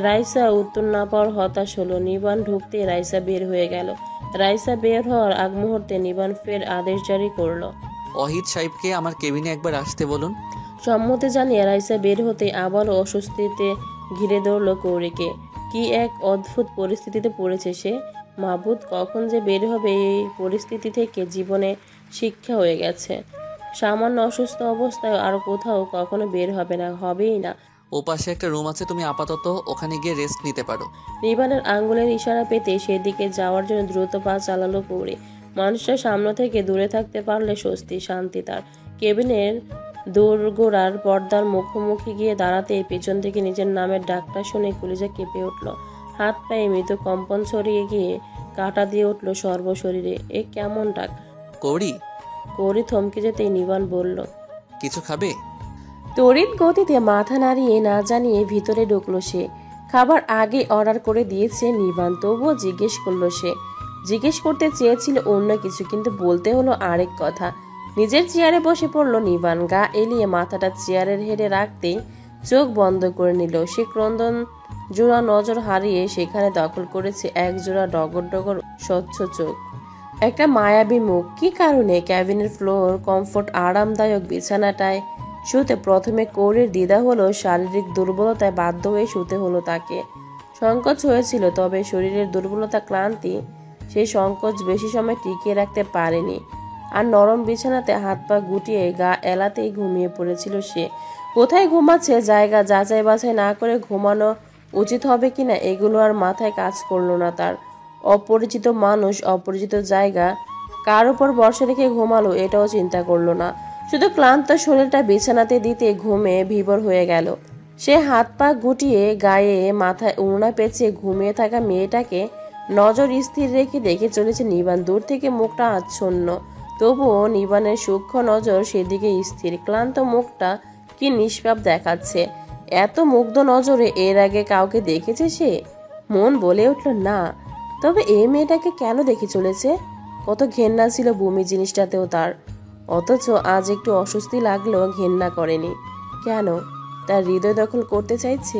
রাইসা উত্তর না পাওয়ার হতাশ হলো। নিবান ঢুকতে রাইসা বের হয়ে গেল। রাইসা বের হওয়ার আগ মুহূর্তে নিবান ফের আদেশ জারি করলো, অহিত সাহেবকে আমার কেবিনে একবার আসতে বলুন। সম্মতি জানিয়ে রাইসা বের হতে আবারও অস্বস্তিতে ঘিরে ধরল কৌরিকে। কি এক অদ্ভুত পরিস্থিতিতে পড়েছে সে। মাহবুদ কখন যে বের হবে এই পরিস্থিতি থেকে জীবনে শিক্ষা হয়ে গেছে। সামান্য অসুস্থ অবস্থায় আর কোথাও কখনো বের হবে না, হবেই না। ও পাশে একটা রুম আছে, তুমি আপাতত ওখানে গিয়ে রেস্ট নিতে পারো। নিবানের আঙ্গুলের ইশারা পেতে সেদিকে যাওয়ার জন্য দ্রুত পা চালালো কৌরি। মানুষটা সামনে থেকে দূরে থাকতে পারলে স্বস্তি, শান্তি তার। কেবিনের দোরগোড়ার পর্দার মুখোমুখি গিয়ে দাঁড়াতে পেছন থেকে নিজের নামের ডাকটা শুনে কলিজা কেঁপে উঠল। হাত পায়ে মৃত কম্পন ছড়িয়ে গিয়ে কাঁটা দিয়ে উঠল সর্বশরীরে। এ কেমন ডাক! কৌরি, কৌরি থমকে যেতেই নিবান বলল, কিছু খাবে? তড়িৎ গতিতে মাথা নাড়িয়ে না জানিয়ে ভিতরে ঢুকলো সে। খাবার আগে অর্ডার করে দিয়েছে নিবান, তবুও জিজ্ঞেস করলো সে। জিজ্ঞেস করতে চেয়েছিল অন্য কিছু, কিন্তু বলতে হলো আরেক কথা। নিজের চেয়ারে বসে পড়ল নিবান। গা এলিয়ে মাথাটা চেয়ারের হেডে রাখতেই চোখ বন্ধ করে নিল সে। ক্রন্দন জোড়া নজর হারিয়ে সেখানে দখল করেছে এক জোড়া ডগর ডগর স্বচ্ছ চোখ, একটা মায়াবী মুখ। কি কারণে ক্যাবিনের ফ্লোর কমফোর্ট আরামদায়ক বিছানাটায় শুতে প্রথমে কৌরির দ্বিধা হলো, শারীরিক দুর্বলতায় বাধ্য হয়ে শুতে হলো তাকে। সংকোচ হয়েছিল, তবে শরীরের দুর্বলতা, ক্লান্তি সেই সংকোচ বেশি সময় টিকিয়ে রাখতে পারেনি। আর নরম বিছানাতে হাত পা গুটিয়ে গা এলাতেই ঘুমিয়ে পড়েছিল সে। কোথায় ঘুমাচ্ছে জায়গা যাচাই বাছাই না করে ঘুমানো উচিত হবে কিনা এগুলো আর মাথায় কাজ করলো না তার। অপরিচিত মানুষ, অপরিচিত জায়গা, কার উপর ভরসা রেখে ঘুমালো এটাও চিন্তা করলো না। শুধু ক্লান্ত শরীরটা বিছানাতে দিতে ঘুমে বিভোর হয়ে গেল সে। হাত পা গুটিয়ে গায়ে মাথায় ওড়না পেঁচিয়ে ঘুমিয়ে থাকা মেয়েটাকে নজর স্থির রেখে দেখে চলেছে নিবান। দূর থেকে মুখটা আচ্ছন্ন, তবুও নিবানের সূক্ষ্ম নজর সেদিকে স্থির। ক্লান্ত মুখটা কি নিষ্পাপ দেখাচ্ছে। এত মুগ্ধ নজরে এর আগে কাউকে দেখেছে সে? মন বলে উঠল না। তবে এই মেয়েটাকে কেন দেখে চলেছে? কত ঘেন্না ছিল ভূমি জিনিসটাতেও তার, অথচ আজ একটু অস্বস্তি লাগলেও ঘেন্না করেনি। কেন? তার হৃদয় দখল করতে চাইছে,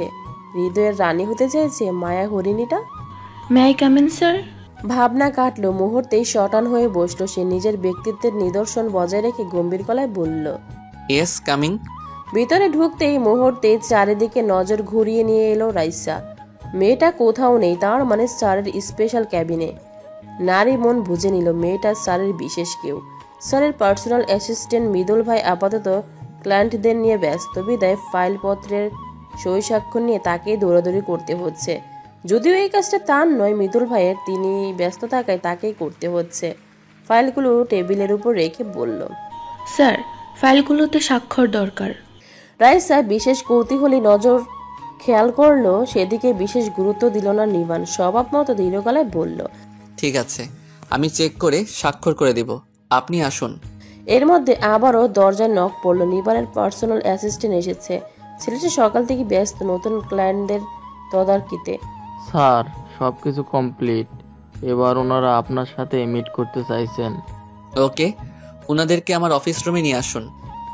হৃদয়ের রানী হতে চাইছে মায়া হরিণীটা। May I come in sir? ভাবনা কাটলো, মুহূর্তেই শটান হয়ে বসলো সে। নিজের ব্যক্তিত্বের নিদর্শন বজায় রেখে গম্ভীর গলায় বলল, ইয়েস, কামিং। ভিতরে ঢুকতেই মুহূর্তে চারিদিকে নজর ঘুরিয়ে নিয়ে এলো রাইসা। মেয়েটা কোথাও নেই, তার মানে স্যারের স্পেশাল ক্যাবিনে। নারী মন বুঝে নিল মেয়েটা স্যারের বিশেষ কেউ। স্যারের পার্সোনাল অ্যাসিস্ট্যান্ট মৃদুল ভাই আপাতত ক্লায়েন্টদের নিয়ে ব্যস্ত, বিদায় ফাইলপত্রের সই স্বাক্ষর নিয়ে তাকেই দৌড়াদৌড়ি করতে হচ্ছে। যদিও এই কাজটা তার নয়, মৃদুল ভাইয়ের, তিনি ব্যস্ত থাকায় তাকেই করতে হচ্ছে। ফাইলগুলো টেবিলের উপর রেখে বলল, স্যার, ফাইলগুলোতে স্বাক্ষর দরকার। রাইসা বিশেষ কৌতূহলী নজর খেয়াল করলো সেদিকে, বিশেষ গুরুত্ব দিল না নিবান। স্বভাব মতো দৃঢ় গলায় বলল, ঠিক আছে, আমি চেক করে স্বাক্ষর করে দেব, আপনি আসুন। এর মধ্যে আবারও দরজায় নক পড়লো। নিবানের পার্সোনাল অ্যাসিস্ট্যান্ট এসেছে। ছেলেটা সকাল থেকে ব্যস্ত নতুন ক্লায়েন্টদের তদারকিতে। স্যার, সবকিছু কমপ্লিট। এবার ওনারা আপনার সাথে মিট করতে চাইছেন। ওকে, ওনাদেরকে আমার অফিস রুমে নিয়ে আসুন।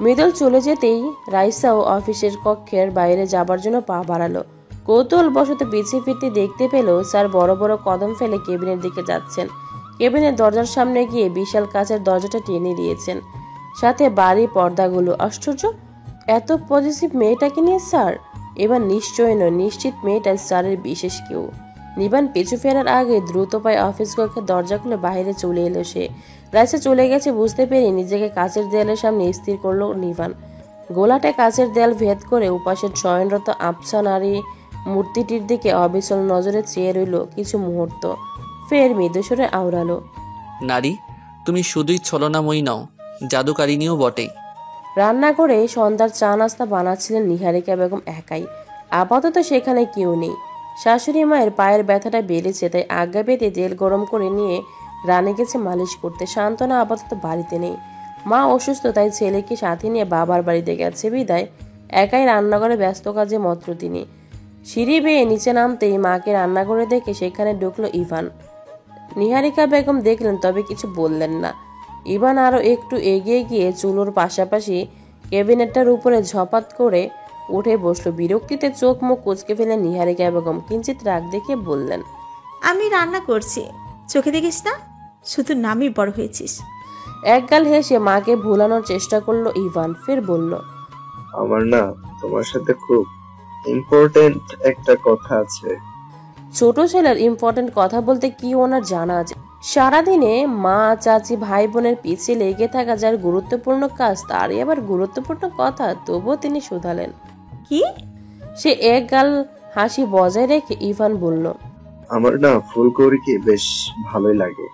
মৃদুল চলে যেতেই রাইসাও অফিসের কক্ষের বাইরে যাবার জন্য পা বাড়ালো। কৌতূহলবশত পিছিয়ে ফিরতে দেখতে পেল স্যার বড় বড় কদম ফেলে কেবিনের দিকে যাচ্ছেন। কেবিনের দরজার সামনে গিয়ে বিশাল কাচের দরজাটা টেনে দিয়েছেন, সাথে বাড়ি পর্দাগুলো। আশ্চর্য, এত পজিটিভ মেয়েটাকে নিয়ে স্যার? এবার নিশ্চয় নয়, নিশ্চিত মেয়েটা স্যারের বিশেষ কেউ। নিবান পিছু ফেরার আগে দ্রুত পায়ে অফিস কক্ষের দরজা খুলে বাইরে চলে এলো সে। রাইসা চলে গেছে বুঝতে পেরে নিজেকে কাচের দেয়ালের সামনে স্থির করলো নিবান। গোলাটে কাচের দেয়াল ভেদ করে উপাসের শয়নরত আবছা নারী মূর্তিটির দিকে অবিচল নজরে চেয়ে রইল কিছু মুহূর্ত, ফের মৃদুস্বরে আওড়ালো, নারী, তুমি শুধুই ছলনাময়ী নও, জাদুকারিনীও বটেই। রান্না করে সন্ধ্যার চা নাস্তা বানাচ্ছিলেন নিহারিকা বেগম একাই। আপাতত সেখানে কেউ নেই। শাশুড়ি মায়ের পায়ের ব্যথাটা বেড়েছে, তাই আজ্ঞা পেতে তেল গরম করে নিয়ে রানে গেছে মালিশ করতে। সান্ত্বনা আপাতত বাড়িতে নেই, মা অসুস্থ, তাই ছেলেকে সাথে নিয়ে বাবার বাড়িতে গেছে, বিদায় একাই রান্নাঘরে ব্যস্ত কাজে মত্র তিনি। সিঁড়ি বেয়ে নিচে নামতেই মাকে রান্নাঘরে দেখে সেখানে ঢুকলো ইভান। নিহারিকা বেগম দেখলেন, তবে কিছু বললেন না। ইভান আরও একটু এগিয়ে গিয়ে চুলোর পাশাপাশি ক্যাবিনেটটার উপরে ঝপাত করে উঠে বসলো। বিরক্তিতে চোখ মুখ কুচকে ফেলেন নিহারিকা বেগম। কিঞ্চিত রাগ দেখে বললেন, আমি রান্না করছি, চোখে দেখিস না? শুধু নামই বড় হয়েছিস। একগাল হেসে মাকে ভুলানোর চেষ্টা করলো ইভান, ফের বলল, আমার না তোমার সাথে খুব ইম্পর্টেন্ট একটা কথা আছে। ছোট ছেলের ইম্পর্টেন্ট কথা বলতে কি ওনার জানা আছে? সারাদিনে মা চাচি ভাই বোনের পিছিয়ে লেগে থাকা যার গুরুত্বপূর্ণ কাজ, তারই আবার গুরুত্বপূর্ণ কথা। তবুও তিনি শুধালেন। কি? সে একগাল হাসি বজায় রেখে ইভান বলল, আমার না ফুলকৌরিকে বেশ ভালোই লাগে,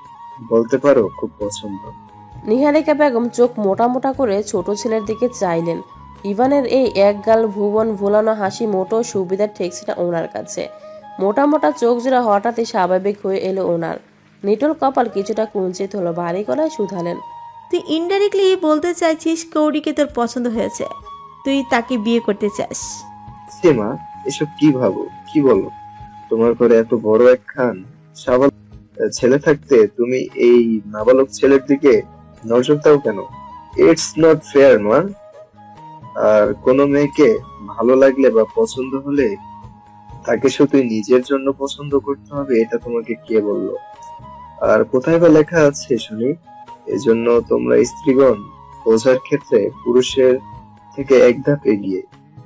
বলতে পারো খুব পছন্দ। নিহারিকা বেগম চোখ মোটা মোটা করে ছোট ছেলের দিকে চাইলেন। ইভানের এই একগাল ভুবন ভোলানো হাসি মোটো সুবিধার ঠেকছে না ওনার কাছে। মোটা মোটা চোখ জোড়া হঠাৎই স্বাভাবিক হয়ে এলো ওনার। নিটল কপাল কিছুটা কুঞ্চিত হলো। ভারী গলায় শুধালেন, তুই ইনডাইরেক্টলি বলতে চাইছিস কৌরিকে তোর পছন্দ হয়েছে, তুই তাকে বিয়ে করতে চাস? সীমা, এসব কি ভাবো, কি বলো? তোমার ঘরে এত বড় একখান সাবালক ছেলে থাকতে তুমি এই নাবালক ছেলের দিকে নজর দাও কেন? ইটস নট ফেয়ার মা। আর কোনো মেয়েকে ভালো লাগলে বা পছন্দ হলে তাকে শুধু নিজের জন্য পছন্দ করতে হবে, এটা তোমাকে কে বললো? আর কোথায় বা লেখা আছে শুনি? এজন্য তোমরা স্ত্রীগণ বোঝার ক্ষেত্রে পুরুষের থেকে এক ধাপ এগিয়ে।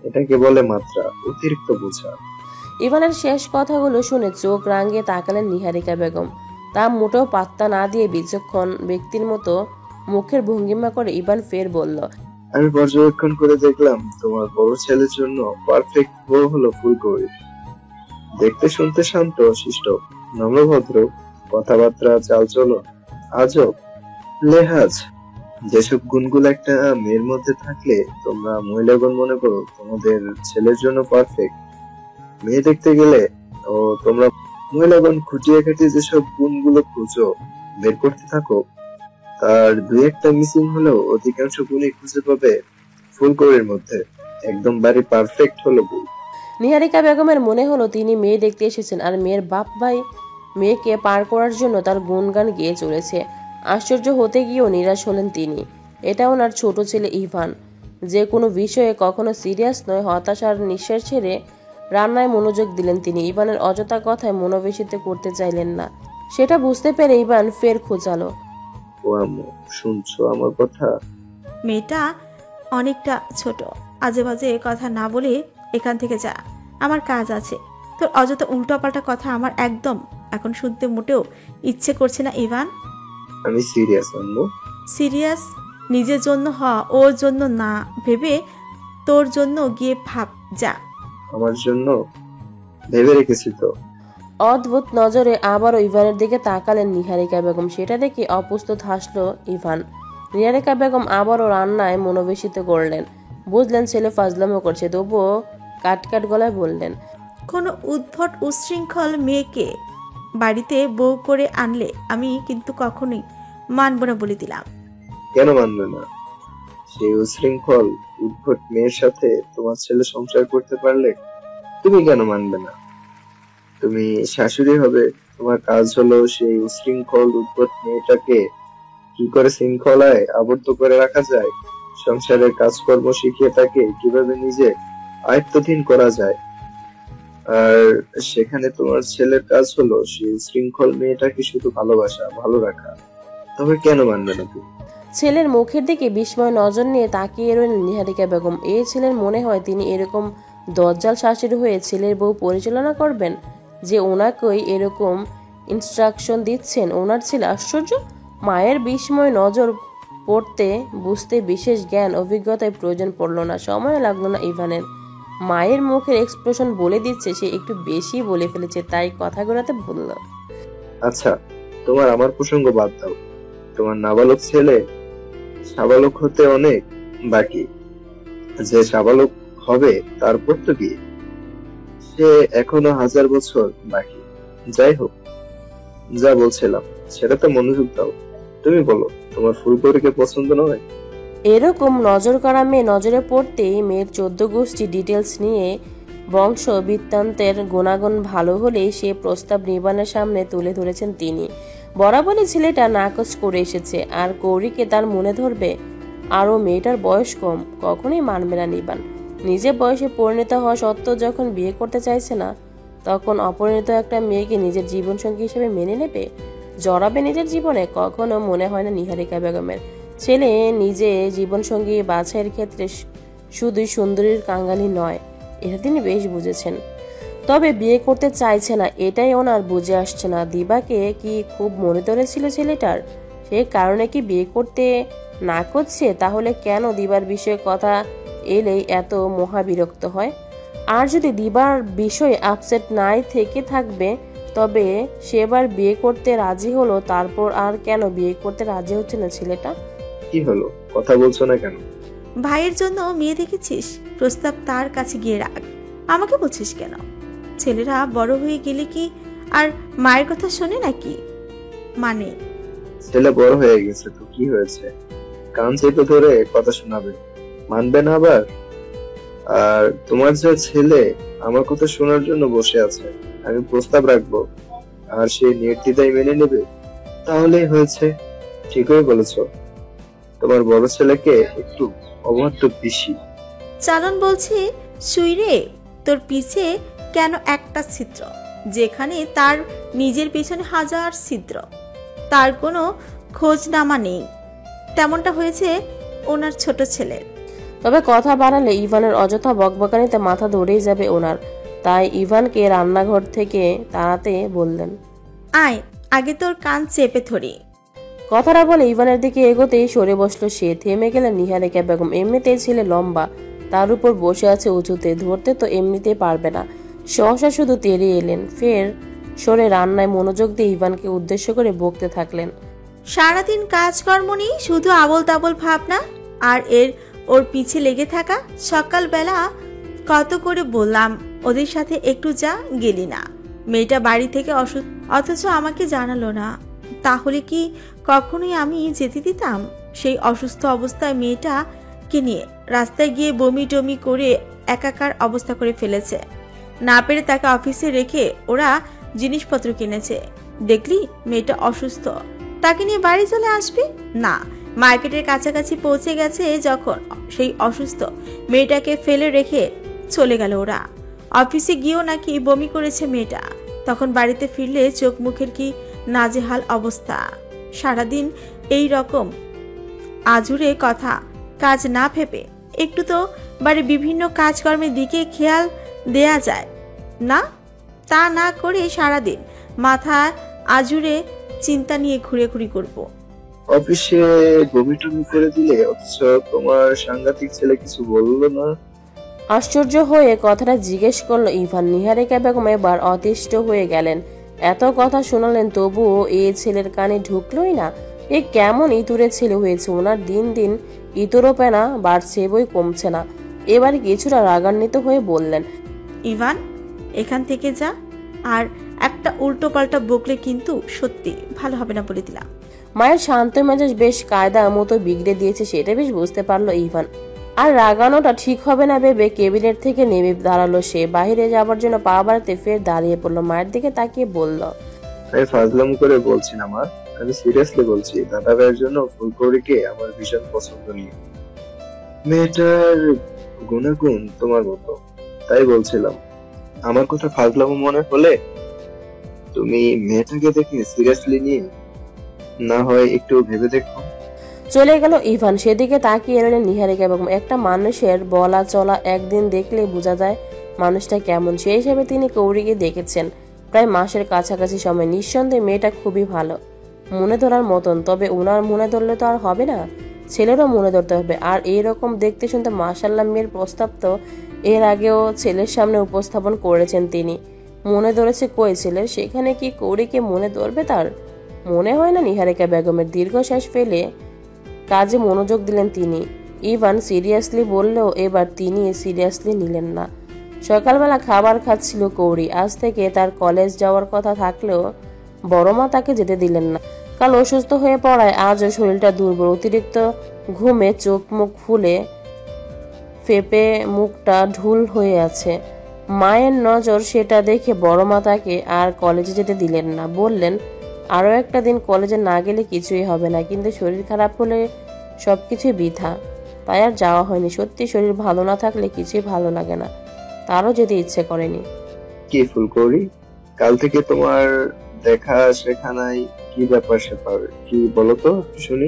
এটাকে বলে মাত্রা, অতিরিক্ত বোঝা। ইভানের শেষ কথাগুলো শুনে চোখ রাঙিয়ে তাকালেন নিহারিকা বেগম। তা মোটেও পাত্তা না দিয়ে বিচক্ষণ ব্যক্তির মতো মুখের ভঙ্গিমা করে ইভান ফের বলল, আমি পর্যবেক্ষণ করে দেখলাম তোমার বড় ছেলের জন্য পারফেক্ট বউ হলো ফুলকৌরি। দেখতে শুনতে শান্ত শিষ্ট, নম্রভদ্র, কথাবার্তা চালচলন আজব, লেহাজ, যেসব গুণগুলো একটা মেয়ের মধ্যে থাকলে তোমরা মহিলাগণ মনে করো তোমাদের ছেলের জন্য পারফেক্ট। মেয়ে দেখতে গেলে ও তোমরা মহিলাগণ খুঁটিয়ে খাটিয়ে যেসব গুণগুলো খুঁজো, বের করতে থাকো, তার দুই একটা মিসিং হলেও অধিকাংশ গুণই খুঁজে পাবে ফুলকৌরির মধ্যে। একদম বাড়ি পারফেক্ট হলো বউ। নিহারিকা বেগমের মনে হলো তিনি মেয়ে দেখতে এসেছেন আর মেয়ের বাপ ভাই মেয়েকে পার করার জন্য তার গুণগান গেয়ে চলেছে। আশ্চর্য হতে গিয়েও নিরাশ হলেন তিনি। এটা ওনার ছোট ছেলে ইভান, যে কোনো বিষয়ে কখনো সিরিয়াস নয়। হতাশার নিঃশ্বাস ছেড়ে রান্নায় মনোযোগ দিলেন তিনি। ইভানের অযথা কথায় মনোবেশিত করতে চাইলেন না, সেটা বুঝতে পেরে ইভান ফের খোঁচালো, ও আম্মু, শুনছো আমার কথা? মেয়েটা অনেকটা ছোট, আজে বাজে কথা না বলে এখান থেকে যা, আমার কাজ আছে। তোর অযথা উল্টোপাল্টা কথা আমার একদম এখন শুনতে মোটেও ইচ্ছে করছে না ইভান। আমি সিরিয়াস আম্মু। সিরিয়াস? নিজের জন্য হ, ওর জন্য না ভেবে তোর জন্য গিয়ে ভাব যা। আমার জন্য ভেবে রেখেছি তো। অদ্ভুত নজরে আবারও ইভানের দিকে তাকালেন নিহারিকা বেগম। সেটা দেখে অপ্রস্তুত হাসলো ইভান। নিহারিকা বেগম আবারও রান্নায় মনোবেশিত করলেন। বুঝলেন ছেলে ফাজলামো করছে, তবুও কাটকাট গলায় বললেন, কোনো উদ্ভট উচ্ছৃঙ্খল মেয়েকে বাড়িতে বউ করে আনলে আমি কিন্তু কখনোই মানব না বলে দিলাম। কেন মানবে না? সেই উশৃঙ্খল উদ্ভট মেয়ের সাথে তোমার ছেলে সংসার করতে পারলে তুমি কেন মানবে না? তুমি শাশুড়ি হবে, তোমার কাজ হলো সেই উশৃঙ্খল উদ্ভট মেয়েটাকে কি করে শৃঙ্খলায় আবদ্ধ করে রাখা যায়, সংসারের কাজকর্ম শিখিয়ে তাকে কিভাবে নিজে আয়ত্তাধীন করা যায়। আর সেখানে তোমার ছেলের কাজ হলো সেই শৃঙ্খল মেয়েটাকে শুধু ভালোবাসা, ভালো রাখা। তবে কেন মানবে না তুমি? ছেলের মুখের দিকে বিস্ময় নজর নিয়ে তাকিয়ে রইলেন নিহারিকা বেগম। এই ছেলের মনে হয় তিনি এরকম দজ্জাল শাশুড়ি হয়ে ছেলের বউ পরিচালনা করবেন, যে ওনাকেই এরকম ইনস্ট্রাকশন দিচ্ছেন ওনার ছেলে। আশ্চর্য! মায়ের বিস্ময় নজর পড়তে বুঝতে বিশেষ জ্ঞান অভিজ্ঞতায় প্রয়োজন পড়ল না, সময় লাগলো না ইভানের। মায়ের মুখের এক্সপ্রেশন বলে দিচ্ছে সে একটু বেশি বলে ফেলেছে, তাই কথাগুলোতে বলল, আচ্ছা তোমার আমার প্রসঙ্গ বাদ দাও। তোমার নাবালক ছেলে সাবালক হতে অনেক বাকি। যে সাবালক হবে তারপর তো কি, সে এখনো 1000 বছর বাকি। যাই হোক, যা বলছিলাম সেটাতে মনোযোগ দাও। তুমি বলো, তোমার ফুলকৌরিকে পছন্দ নয়? এরকম নজর করা মেয়ে নজরে পড়তেই মেয়ের 14 গোষ্ঠী ডিটেলস নিয়ে বংশ বৃত্তান্তের গুণাগুণ ভালো হলেই সে প্রস্তাব নির্বাণের সামনে তুলে ধরেছেন তিনি। বরাবরই ছেলেটা নাকচ করে এসেছে, আর কৌরিকে তার মনে ধরবে? আরও মেয়েটার বয়স কম, কখনোই মানবে না নিবান। নিজের বয়সে পরিণত হওয়া সত্ত্বেও যখন বিয়ে করতে চাইছে না, তখন অপরিণত একটা মেয়েকে নিজের জীবনসঙ্গী হিসেবে মেনে নেবে, জড়াবে নিজের জীবনে? কখনো মনে হয় না নিহারিকা বেগমের ছেলে নিজে জীবনসঙ্গী বাছাইয়ের ক্ষেত্রে শুধুই সুন্দরীর কাঙ্গালি নয়, এটা তিনি বেশ বুঝেছেন। তবে বিয়ে করতে চাইছে না, এটাই ওনার বুঝে আসছে না। দিবাকে কি খুব মনে ধরেছিল ছেলেটার? সে কারণে কি বিয়ে করতে না করছে? তাহলে কেন দিবার বিষয়ে কথা এলেই এত মহাবিরক্ত হয়? আর যদি দিবার বিষয়ে আপসেট নাই থেকে থাকবে, তবে সেবার বিয়ে করতে রাজি হলো, তারপর আর কেন বিয়ে করতে রাজি হচ্ছে না ছেলেটা? কি হলো, কথা বলছো না কেন? ভাইয়ের জন্য মেয়ে দেখেছিস, প্রস্তাব তার কাছে গিয়ে রাখ, আমাকে বলছিস কেন? ছেলেরা বড় হয়ে গেলে কি আর মায়ের কথা শোনে নাকি? মানে ছেলে বড় হয়ে গেছে তো কি হয়েছে, কান চেপে ধরে কথা শোনাবে, মানবে না আবার? আর তোমার যে ছেলে আমার কথা শোনার জন্য বসে আছে, আমি প্রস্তাব রাখবো আর সে নির্দ্বিধায় মেনে নেবে, তাহলেই হয়েছে। ঠিকই বলেছো, তোমার বড় ছেলেকে একটু অবাধ্য বেশি। চালন বলছে, সুইরে তোর পিছে কেন একটা ছিদ্র, যেখানে তার নিজের পেছনে হাজার ছিদ্র, তার কোনো খোঁজ নামা নেই। তেমনটা হয়েছে ওনার ছোট ছেলের। তবে কথা বাড়ালে ইভানের অযথা বকবকানিতে মাথা ধরেই যাবে ওনার, তাই ইভানকে রান্নাঘর থেকে তাড়াতে বললেন, আয় আগে তোর কান চেপে ধরি। কথাটা বলে ইভানের দিকে এগোতেই সরে বসলো সে। থেমে গেলেন নিহারিকা বেগম। এমনিতেই ছেলে লম্বা, তার উপর বসে আছে উঁচুতে, ধরতে তো এমনিতেই পারবে না। সহসা শুধু তেড়ে এলেন, ফের সরে রান্নায় মনোযোগ দিয়ে ইভানকে উদ্দেশ্য করে বকতে থাকলেন। সারাদিন কাজকর্ম নেই, শুধু আবল তাবল ভাবনা, আর ওর পিছে লেগে থাকা। সকালবেলা কত করে বললাম ওদের সাথে একটু যা, গেলি না। মেয়েটা বাড়ি থেকে অসুস্থ, অথচ আমাকে জানালো না। তাহলে কি কখনোই আমি যেতে দিতাম? সেই অসুস্থ অবস্থায় মেয়েটাকে নিয়ে রাস্তায় গিয়ে বমি টমি করে একাকার অবস্থা করে ফেলেছে। না পেরে তাকে অফিসে রেখে ওরা জিনিসপত্র কিনেছে। দেখলি মেয়েটা অসুস্থ, তাকে নিয়ে বাড়ি চলে আসবি না? মার্কেটের কাছাকাছি পৌঁছে গেছে যখন, সেই অসুস্থ মেয়েটাকে ফেলে রেখে চলে গেল ওরা। অফিসে গিয়েও নাকি বমি করেছে মেয়েটা। তখন বাড়িতে ফিরলে চোখ মুখের কি নাজেহাল অবস্থা। সারাদিন এই রকম আজুরে কথা, কাজ না ভেবে একটু তো বাড়ির বিভিন্ন কাজকর্মের দিকে খেয়াল দেয়া যায় না? তা না করে সারাদিন মাথা আজুরে চিন্তা নিয়ে ঘুরে করব। অফিসে বমি টমি করে দিলে, অথচ তোমার সাংঘাতিক ছেলে কিছু বললো না? আশ্চর্য হয়ে কথাটা জিজ্ঞেস করলো ইভান। নিহারিকা বেগম এবার অতিষ্ঠ হয়ে গেলেন। এত কথা শোনালেন, তবুও এ ছেলের কানে ঢুকলোই না। এ কেমন ইতুরে ছেলে হয়েছে ওনার, দিন দিন ইতরোপেনা বাড়ছে, বই কমছে না। এবার কিছুটা রাগান্বিত হয়ে বললেন, ইভান এখান থেকে যা, আর একটা উল্টো পাল্টা বকলে কিন্তু সত্যি ভালো হবে না বলে দিলাম। মায়ের শান্ত মেজাজ বেশ কায়দা মতো বিগড়ে দিয়েছে, সেটা বেশ বুঝতে পারলো ইভান। আর রাগানোটা ঠিক হবে না ভেবে কেবিনেট থেকে নেমে দাঁড়ালো সে। বাহিরে যাবার জন্য পা বাড়াতে ফের দাঁড়িয়ে পড়লো। মায়ের দিকে তাকিয়ে বলল, আমি ফাজলাম করে বলছি না মা, আমি সিরিয়াসলি বলছি। দাদা ভাইয়ের জন্য ফুলকৌড়িকে আমার ভীষণ পছন্দ নিয়ে, মেয়েটার গুণাগুণ তোমার মতো, তাই বলছিলাম। আমার কথা ফাজলামো মনে হলে তুমি মেয়েটাকে দেখে সিরিয়াসলি নিয়ে না হয় একটু ভেবে দেখো। চলে গেল ইভান। সেদিকে তাকিয়ে এলেন নিহারিকা বেগম। একটা মানুষের বলা চলা একদিন দেখলে বোঝা যায় মানুষটা কেমন। সেই হিসেবে তিনি কৌরিকে দেখেছেন প্রায় মাসের কাছাকাছি সময়। নিঃসন্দেহে মেয়েটা খুবই ভালো, মনে ধরার মতন। তবে ওনার মনে ধরলে তো আর হবে না, ছেলেরও মনে ধরতে হবে। আর এইরকম দেখতে শুনতে মাশাআল্লাহ মেয়ের প্রস্তাব তো এর আগেও ছেলের সামনে উপস্থাপন করেছেন তিনি। মনে ধরেছে কই ছেলের, সেখানে কি কৌরিকে মনে ধরবে তার? মনে হয় না। নিহারিকা বেগমের দীর্ঘশ্বাস ফেলে কাজে মনোযোগ দিলেন তিনি। ইভান সিরিয়াসলি বললেও এবার তিনি সিরিয়াসলি নিলেন না। সকালবেলা খাবার খাচ্ছিল কৌরি। আজ থেকে তার কলেজ যাওয়ার কথা থাকলেও বড় মা তাকে যেতে দিলেন না। কাল অসুস্থ হয়ে পড়ায় আজও শরীরটা দুর্বল। অতিরিক্ত ঘুমে চোখ মুখ ফুলে ফেপে মুখটা ঢুল হয়ে আছে। মায়ের নজর সেটা দেখে বড় মা তাকে আর কলেজে যেতে দিলেন না। বললেন, আরও একটা দিন কলেজে না গেলে কিছুই হবে না, কিন্তু শরীর খারাপ হলে সবকিছুই বৃথা। তাই আর যাওয়া হয়নি। সত্যি শরীর ভালো না থাকলে কিছুই ভালো লাগে না। তারও যেতে ইচ্ছে করেনি। কি ফুলকৌরি, কাল থেকে তোমার দেখা শেখা নাই, কি ব্যাপার স্যাপার কি বলো তো শুনি।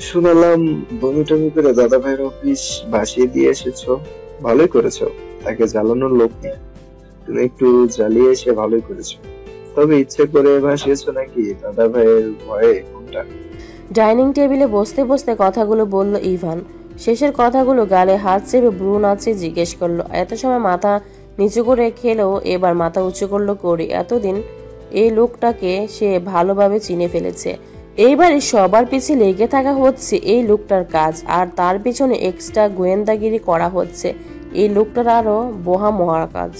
শুনালাম বমি টমি করে দাদা ভাইয়ের অফিস ভাসিয়ে দিয়ে এসেছো। ভালোই করেছো, তাকে জ্বালানোর লোক নেই, তুমি একটু জ্বালিয়ে এসে ভালোই করেছো। তবে ইচ্ছে করে ভাসিয়েছো নাকি দাদা ভাইয়ের ভয়ে, কোনটা? ডাইনিং টেবিলে বসতে বসতে কথাগুলো বলল ইভান। শেষের কথাগুলো গালে হাত চেপে ভ্রু নাচিয়ে জিজ্ঞেস করলো। এত সময় মাথা নিচু করে খেলেও এবার মাথা উঁচু করলো কৌরি। এতদিন এই লোকটাকে সে ভালোভাবে চিনে ফেলেছে। এইবারে সবার পিছে লেগে থাকা হচ্ছে এই লোকটার কাজ, আর তার পিছনে এক্সট্রা গোয়েন্দাগিরি করা হচ্ছে এই লোকটার আরো বহা মহা কাজ।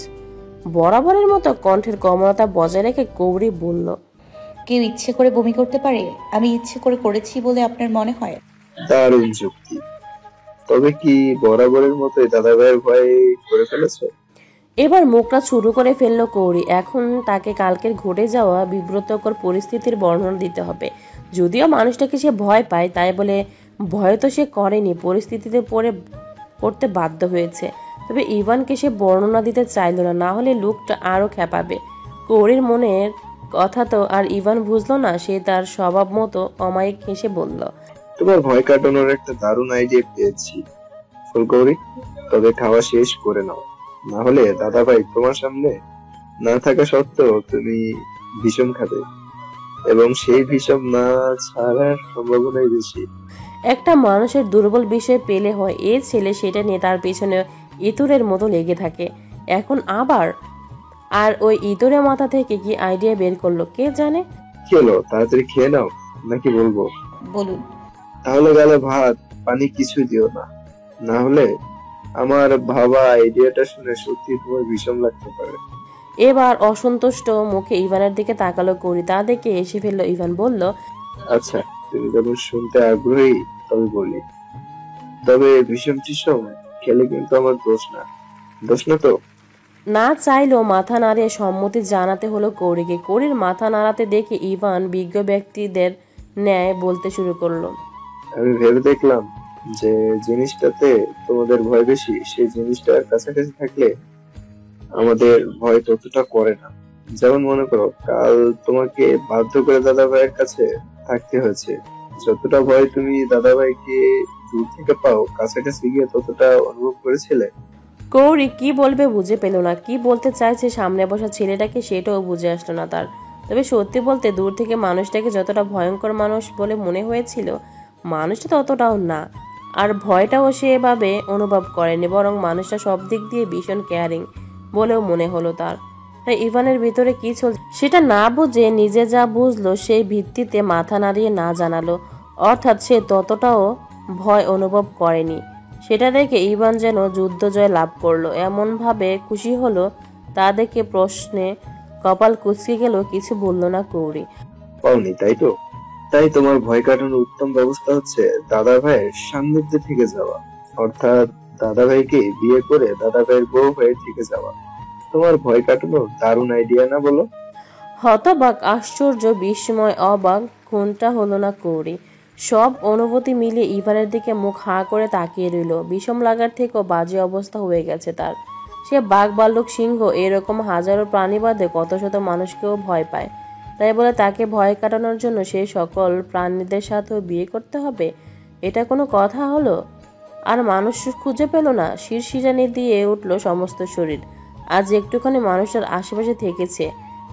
বরাবরের মতো কণ্ঠের কোমলতা বজায় রেখে কৌরি বলল, কেউ ইচ্ছে করে বমি করতে পারে? আমি ইচ্ছে করে করেছি বলে আপনার মনে হয়? দারুণ যুক্তি। তবে কি বরাবরের মতোই দাদা ভাইয়ের ভয়ে করে ফেলেছো? এবার মুখটা শুরু করে ফেললো কৌরি। এখন তাকে কালকের ঘটে যাওয়া বিব্রতকর পরিস্থিতির বর্ণনা দিতে হবে। যদিও মানুষটাকে সে ভয় পায়, তাই বলে ভয় তো সে করেনি, পরিস্থিতিতে পড়তে বাধ্য হয়েছে। তবে ইভানকে সে বর্ণনা দিতে চাইল না, না হলে লোকটা আরো খেপাবে। কৌরির মনের কথা তো আর ইভান বুঝলো না। সে তার স্বভাব মতো অমায়িক হেসে বলল, তোমার ভয় কাটানোর একটা দারুণ আইডিয়া পেয়েছি ফুলকৌরি। তবে খাওয়া শেষ করে নাও, না হলে দাদা ভাই তোমার সামনে না থাকা সত্ত্বেও তুমি বিষম খাবে, এবং সেই বিষম না ছাড়ার সম্ভাবনাই বেশি। একটা মানুষের দুর্বল বিষয় পেলে হয় এ ছেলে সেটা নিয়ে তার পেছনে ইঁদুরের মতো লেগে থাকে। এখন আবার আর ওই ইঁদুরের মাথা থেকে কি আইডিয়া বের করলো কে জানে। কি হলো, তাড়াতাড়ি খেয়ে নাও নাকি বলবো? বলুন। তাহলে গেলে ভাত পানি কিছুই দিও না, না হলে আমার ভাবা আইডিয়াটা শুনে সত্যি তোমার বিষম লাগতে পারে। এবার অসন্তুষ্ট মুখে ইভানের দিকে তাকালো কৌরি। তা দেখে এসে ফেললো ইভান। বলল, আচ্ছা তুমি যখন শুনতে আগ্রহী তবে বলি, তবে বিষম টিসম খেলে কিন্তু আমার দোষ না তো? না চাইলেও মাথা নাড়িয়ে সম্মতি জানাতে হলো কৌরিকে। কৌরির মাথা নাড়াতে দেখে ইভান বিজ্ঞ ব্যক্তিদের ন্যায় বলতে শুরু করলো, আমি ভেবে দেখলাম যে জিনিসটাতে তোমাদের ভয় বেশি, সেই জিনিসটার কাছাকাছি থাকলে আমাদের ভয় ততটা করে না। যেমন মনে করো, কাল তোমাকে বাধ্য করে দাদা ভাইয়ের কাছে থাকতে হয়েছে। যতটা ভয় তুমি দাদা ভাইকে দূর থেকে পাও, কাছাকাছি গিয়ে ততটা অনুভব করেছিলে। কৌরি কি বলবে বুঝে পেল না। কি বলতে চাইছে সামনে বসা ছেলেটাকে সেটাও বুঝে আসলো না তার। তবে সত্যি বলতে দূর থেকে মানুষটাকে যতটা ভয়ঙ্কর মানুষ বলে মনে হয়েছিল, মানুষটা ততটাও না। আর ভয়টাও সে এভাবে অনুভব করেনি, বরং মানুষটা সব দিক দিয়ে ভীষণ কেয়ারিং বলেও মনে হলো তার। তাই ইভানের ভিতরে কি চলছে সেটা না বুঝে নিজে যা বুঝলো সেই ভিত্তিতে মাথা নাড়িয়ে না জানালো। অর্থাৎ সে ততটাও ভয় অনুভব করেনি। সেটা দেখে ইভান যেন যুদ্ধজয় লাভ করলো এমন ভাবে খুশি হলো। তা দেখে প্রশ্নে কপাল কুঁচকে গেল, কিছু বলল না কৌরি। পাওনি তাই তো? তাই তোমার ভয় কাটানোর উত্তম ব্যবস্থা হচ্ছে দাদা ভাইয়ের সান্নিধ্যে থেকে যাওয়া, অর্থাৎ দাদা ভাইকে বিয়ে করে দাদা ভাইয়ের বউ হয়ে থেকে যাওয়া। তোমার ভয় কাটানোর দারুণ আইডিয়া না বলো? হতবাক, আশ্চর্য, বিস্ময়, অবাক কোনটা হলো না কৌরি। সব অনুভূতি মিলিয়ে ইভানের দিকে মুখ হাঁ করে তাকিয়ে রইল। বিষম লাগার থেকেও বাজে অবস্থা হয়ে গেছে তার। সে বাঘ, ভাল্লুক, সিংহ এরকম হাজারো প্রাণী বাদে কত শত মানুষকেও ভয় পায়। তাই বলে তাকে ভয় কাটানোর জন্য সেই সকল প্রাণীদের সাথেও বিয়ে করতে হবে? এটা কোনো কথা হলো? আর মানুষ খুঁজে পেল না। শিরশিরানি দিয়ে উঠল সমস্ত শরীর। আজ একটুখানি মানুষটার আশেপাশে থেকেছে,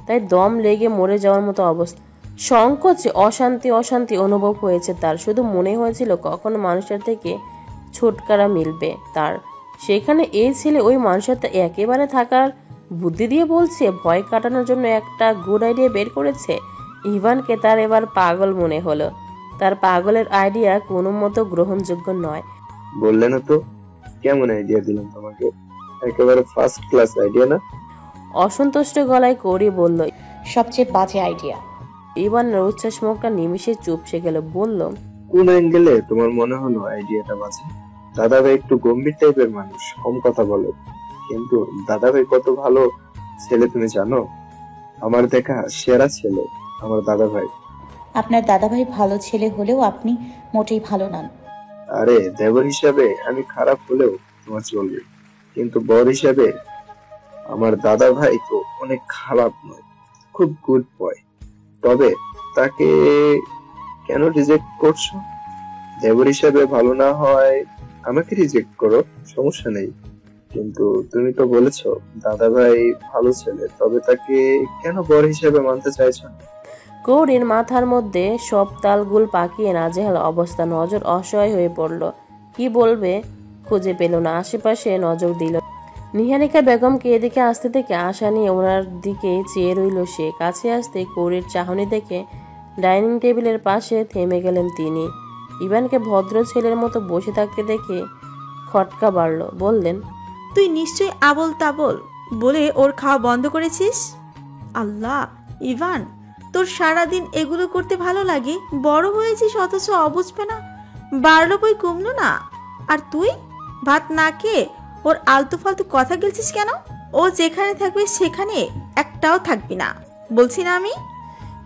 তাই দম লেগে মরে যাওয়ার মতো অবস্থা। সংকোচে অশান্তি অনুভব হয়েছে তার। শুধু মনে হয়েছিল কখন মানুষটার থেকে ছুটকারা মিলবে তার। সেখানে এই ছেলে ওই মানুষটা একেবারে থাকার বুদ্ধি দিয়ে বলছে ভয় কাটানোর জন্য একটা গুড আইডিয়া বের করেছে। ইভানকে তার এবার পাগল মনে হলো। তার পাগলের আইডিয়া কোনো মতো গ্রহণযোগ্য নয়। বললে না তো কেমন আইডিয়া দিলাম তোমাকে, একেবারে ফার্স্ট ক্লাস আইডিয়া না? অসন্তুষ্ট গলায় কৌরি বলল, সবচেয়ে বাজে আইডিয়া। ইভানের উচ্ছ্বাস মুখটা নিমিষে চুপসে গেল। বলল, কোন অ্যাঙ্গেলে তোমার মনে হলো আইডিয়াটা বাজে? দাদা ভাই একটু গম্ভীর টাইপের মানুষ, কম কথা বলে, কিন্তু দাদা ভাই কত ভালো ছেলে তুমি জানো? আমার দেখা সেরা ছেলে। আমার দাদা ভাই। আপনার দাদাভাই ভালো ছেলে হলেও আপনি মোটেই ভালো নন। আরে দেবর হিসাবে আমি খারাপ হলেও তোমার চলবে, কিন্তু বর হিসাবে আমার দাদা ভাই তো অনেক খারাপ নয়, খুব গুড বয়। তবে তাকে কেন রিজেক্ট করছো? দেবর হিসাবে ভালো না হয় আমাকে রিজেক্ট করো, সমস্যা নেই। কিন্তু তুমি তো বলেছো দাদা ভাই ভালো ছেলে, তবে তাকে কেন বর হিসাবে মানতে চাইছো না? গৌরীর মাথার মধ্যে সব তালগুল পাকিয়ে নাজেহাল অবস্থা। নজর অসহায় হয়ে পড়ল, কি বলবে খুঁজে পেল না। আশেপাশে নজর দিল। নিহারিকা বেগমকে এদিকে আসতে থেকে আশা নিয়ে ওনার দিকে চেয়ে রইল সে। কাছে আসতে গৌরীর চাহনি দেখে ডাইনিং টেবিলের পাশে থেমে গেলেন তিনি। ইভানকে ভদ্র ছেলের মতো বসে থাকতে দেখে খটকা বাড়ল। বললেন, তুই নিশ্চয়ই আবল তাবল বলে ওর খাওয়া বন্ধ করেছিস। আল্লাহ ইভান, তোর সারাদিন এগুলো করতে ভালো লাগে, বড় হয়েছিস অথচ অবুঝবে না, বাড়লো বই কমলো না। আর তুই ভাত না খেয়ে ওর আলতু ফালতু কথা গেলছিস কেন? ও যেখানে থাকবে সেখানে একটাও থাকবি না, বলছি না আমি।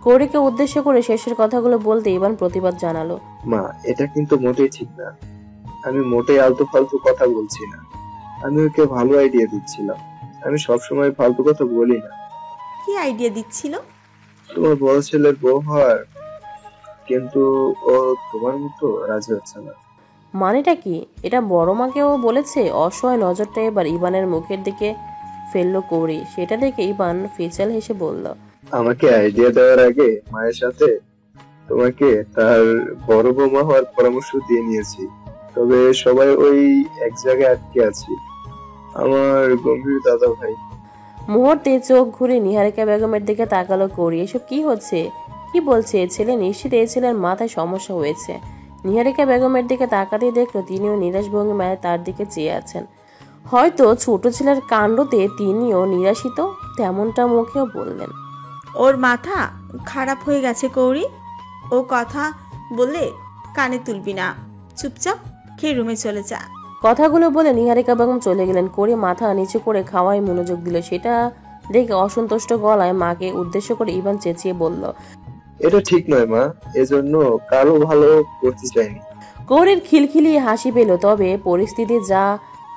গৌরীকে উদ্দেশ্য করে শেষের কথাগুলো বলতে ইভান প্রতিবাদ জানালো। মা, এটা কিন্তু মোটেই ঠিক না। আমি মোটেই আলতু ফালতু কথা বলছি না, আমি ওকে ভালো আইডিয়া দিচ্ছিলাম। আমি সবসময় ফালতু কথা বলি না। কি আইডিয়া দিচ্ছিল? তোমার বড় ছেলের বউ হওয়ার, কিন্তু ও তোমার মতো রাজি হচ্ছে না। মানেটা কি? এটা বড় মাকেও বলেছে? অসহায় নজরটা এবার ইভানের মুখের দিকে ফেললো গৌরী। সেটা দেখে ইভান ফিচাল হেসে বলল, আমাকে আইডিয়া দেওয়ার আগে মায়ের সাথে তোমাকে তার বড় বৌমা হওয়ার পরামর্শ দিয়ে নিয়েছি। তবে সবাই ওই এক জায়গায় আটকে আছি, আমার গম্ভীর দাদা ভাই। মুহূর্তে চোখ ঘুরে নিহারিকা বেগমের দিকে তাকালো গৌরী। এসব কি হচ্ছে? কি বলছে ছেলে? নিশ্চিত এই ছেলের মাথায় সমস্যা হয়েছে। নিহারিকা বেগমের দিকে তাকাতেই দেখলো তিনিও নিরাশ ভঙ্গিমায় তার দিকে চেয়ে আছেন। হয়তো ছোট ছেলের কাণ্ডতে তিনিও নিরাশিত, তেমনটা মুখেও বললেন। ওর মাথা খারাপ হয়ে গেছে গৌরী, ও কথা বললে কানে তুলবি না, চুপচাপ খেয়ে রুমে চলে যা। কথাগুলো বলে নিহারিকা বেগম চলে গেলেন। করে মাথা নিচু করে খাওয়ায় মনোযোগ দিল। সেটা দেখে অসন্তুষ্ট গলায় মাকে উদ্দেশ্য করে ইভান চেঁচিয়ে বলল, এটা ঠিক নয় মা, এজন্য কারো ভালো করতে চাইনি। গৌরীর খিলখিলিয়ে হাসি পেল। তবে পরিস্থিতি যা,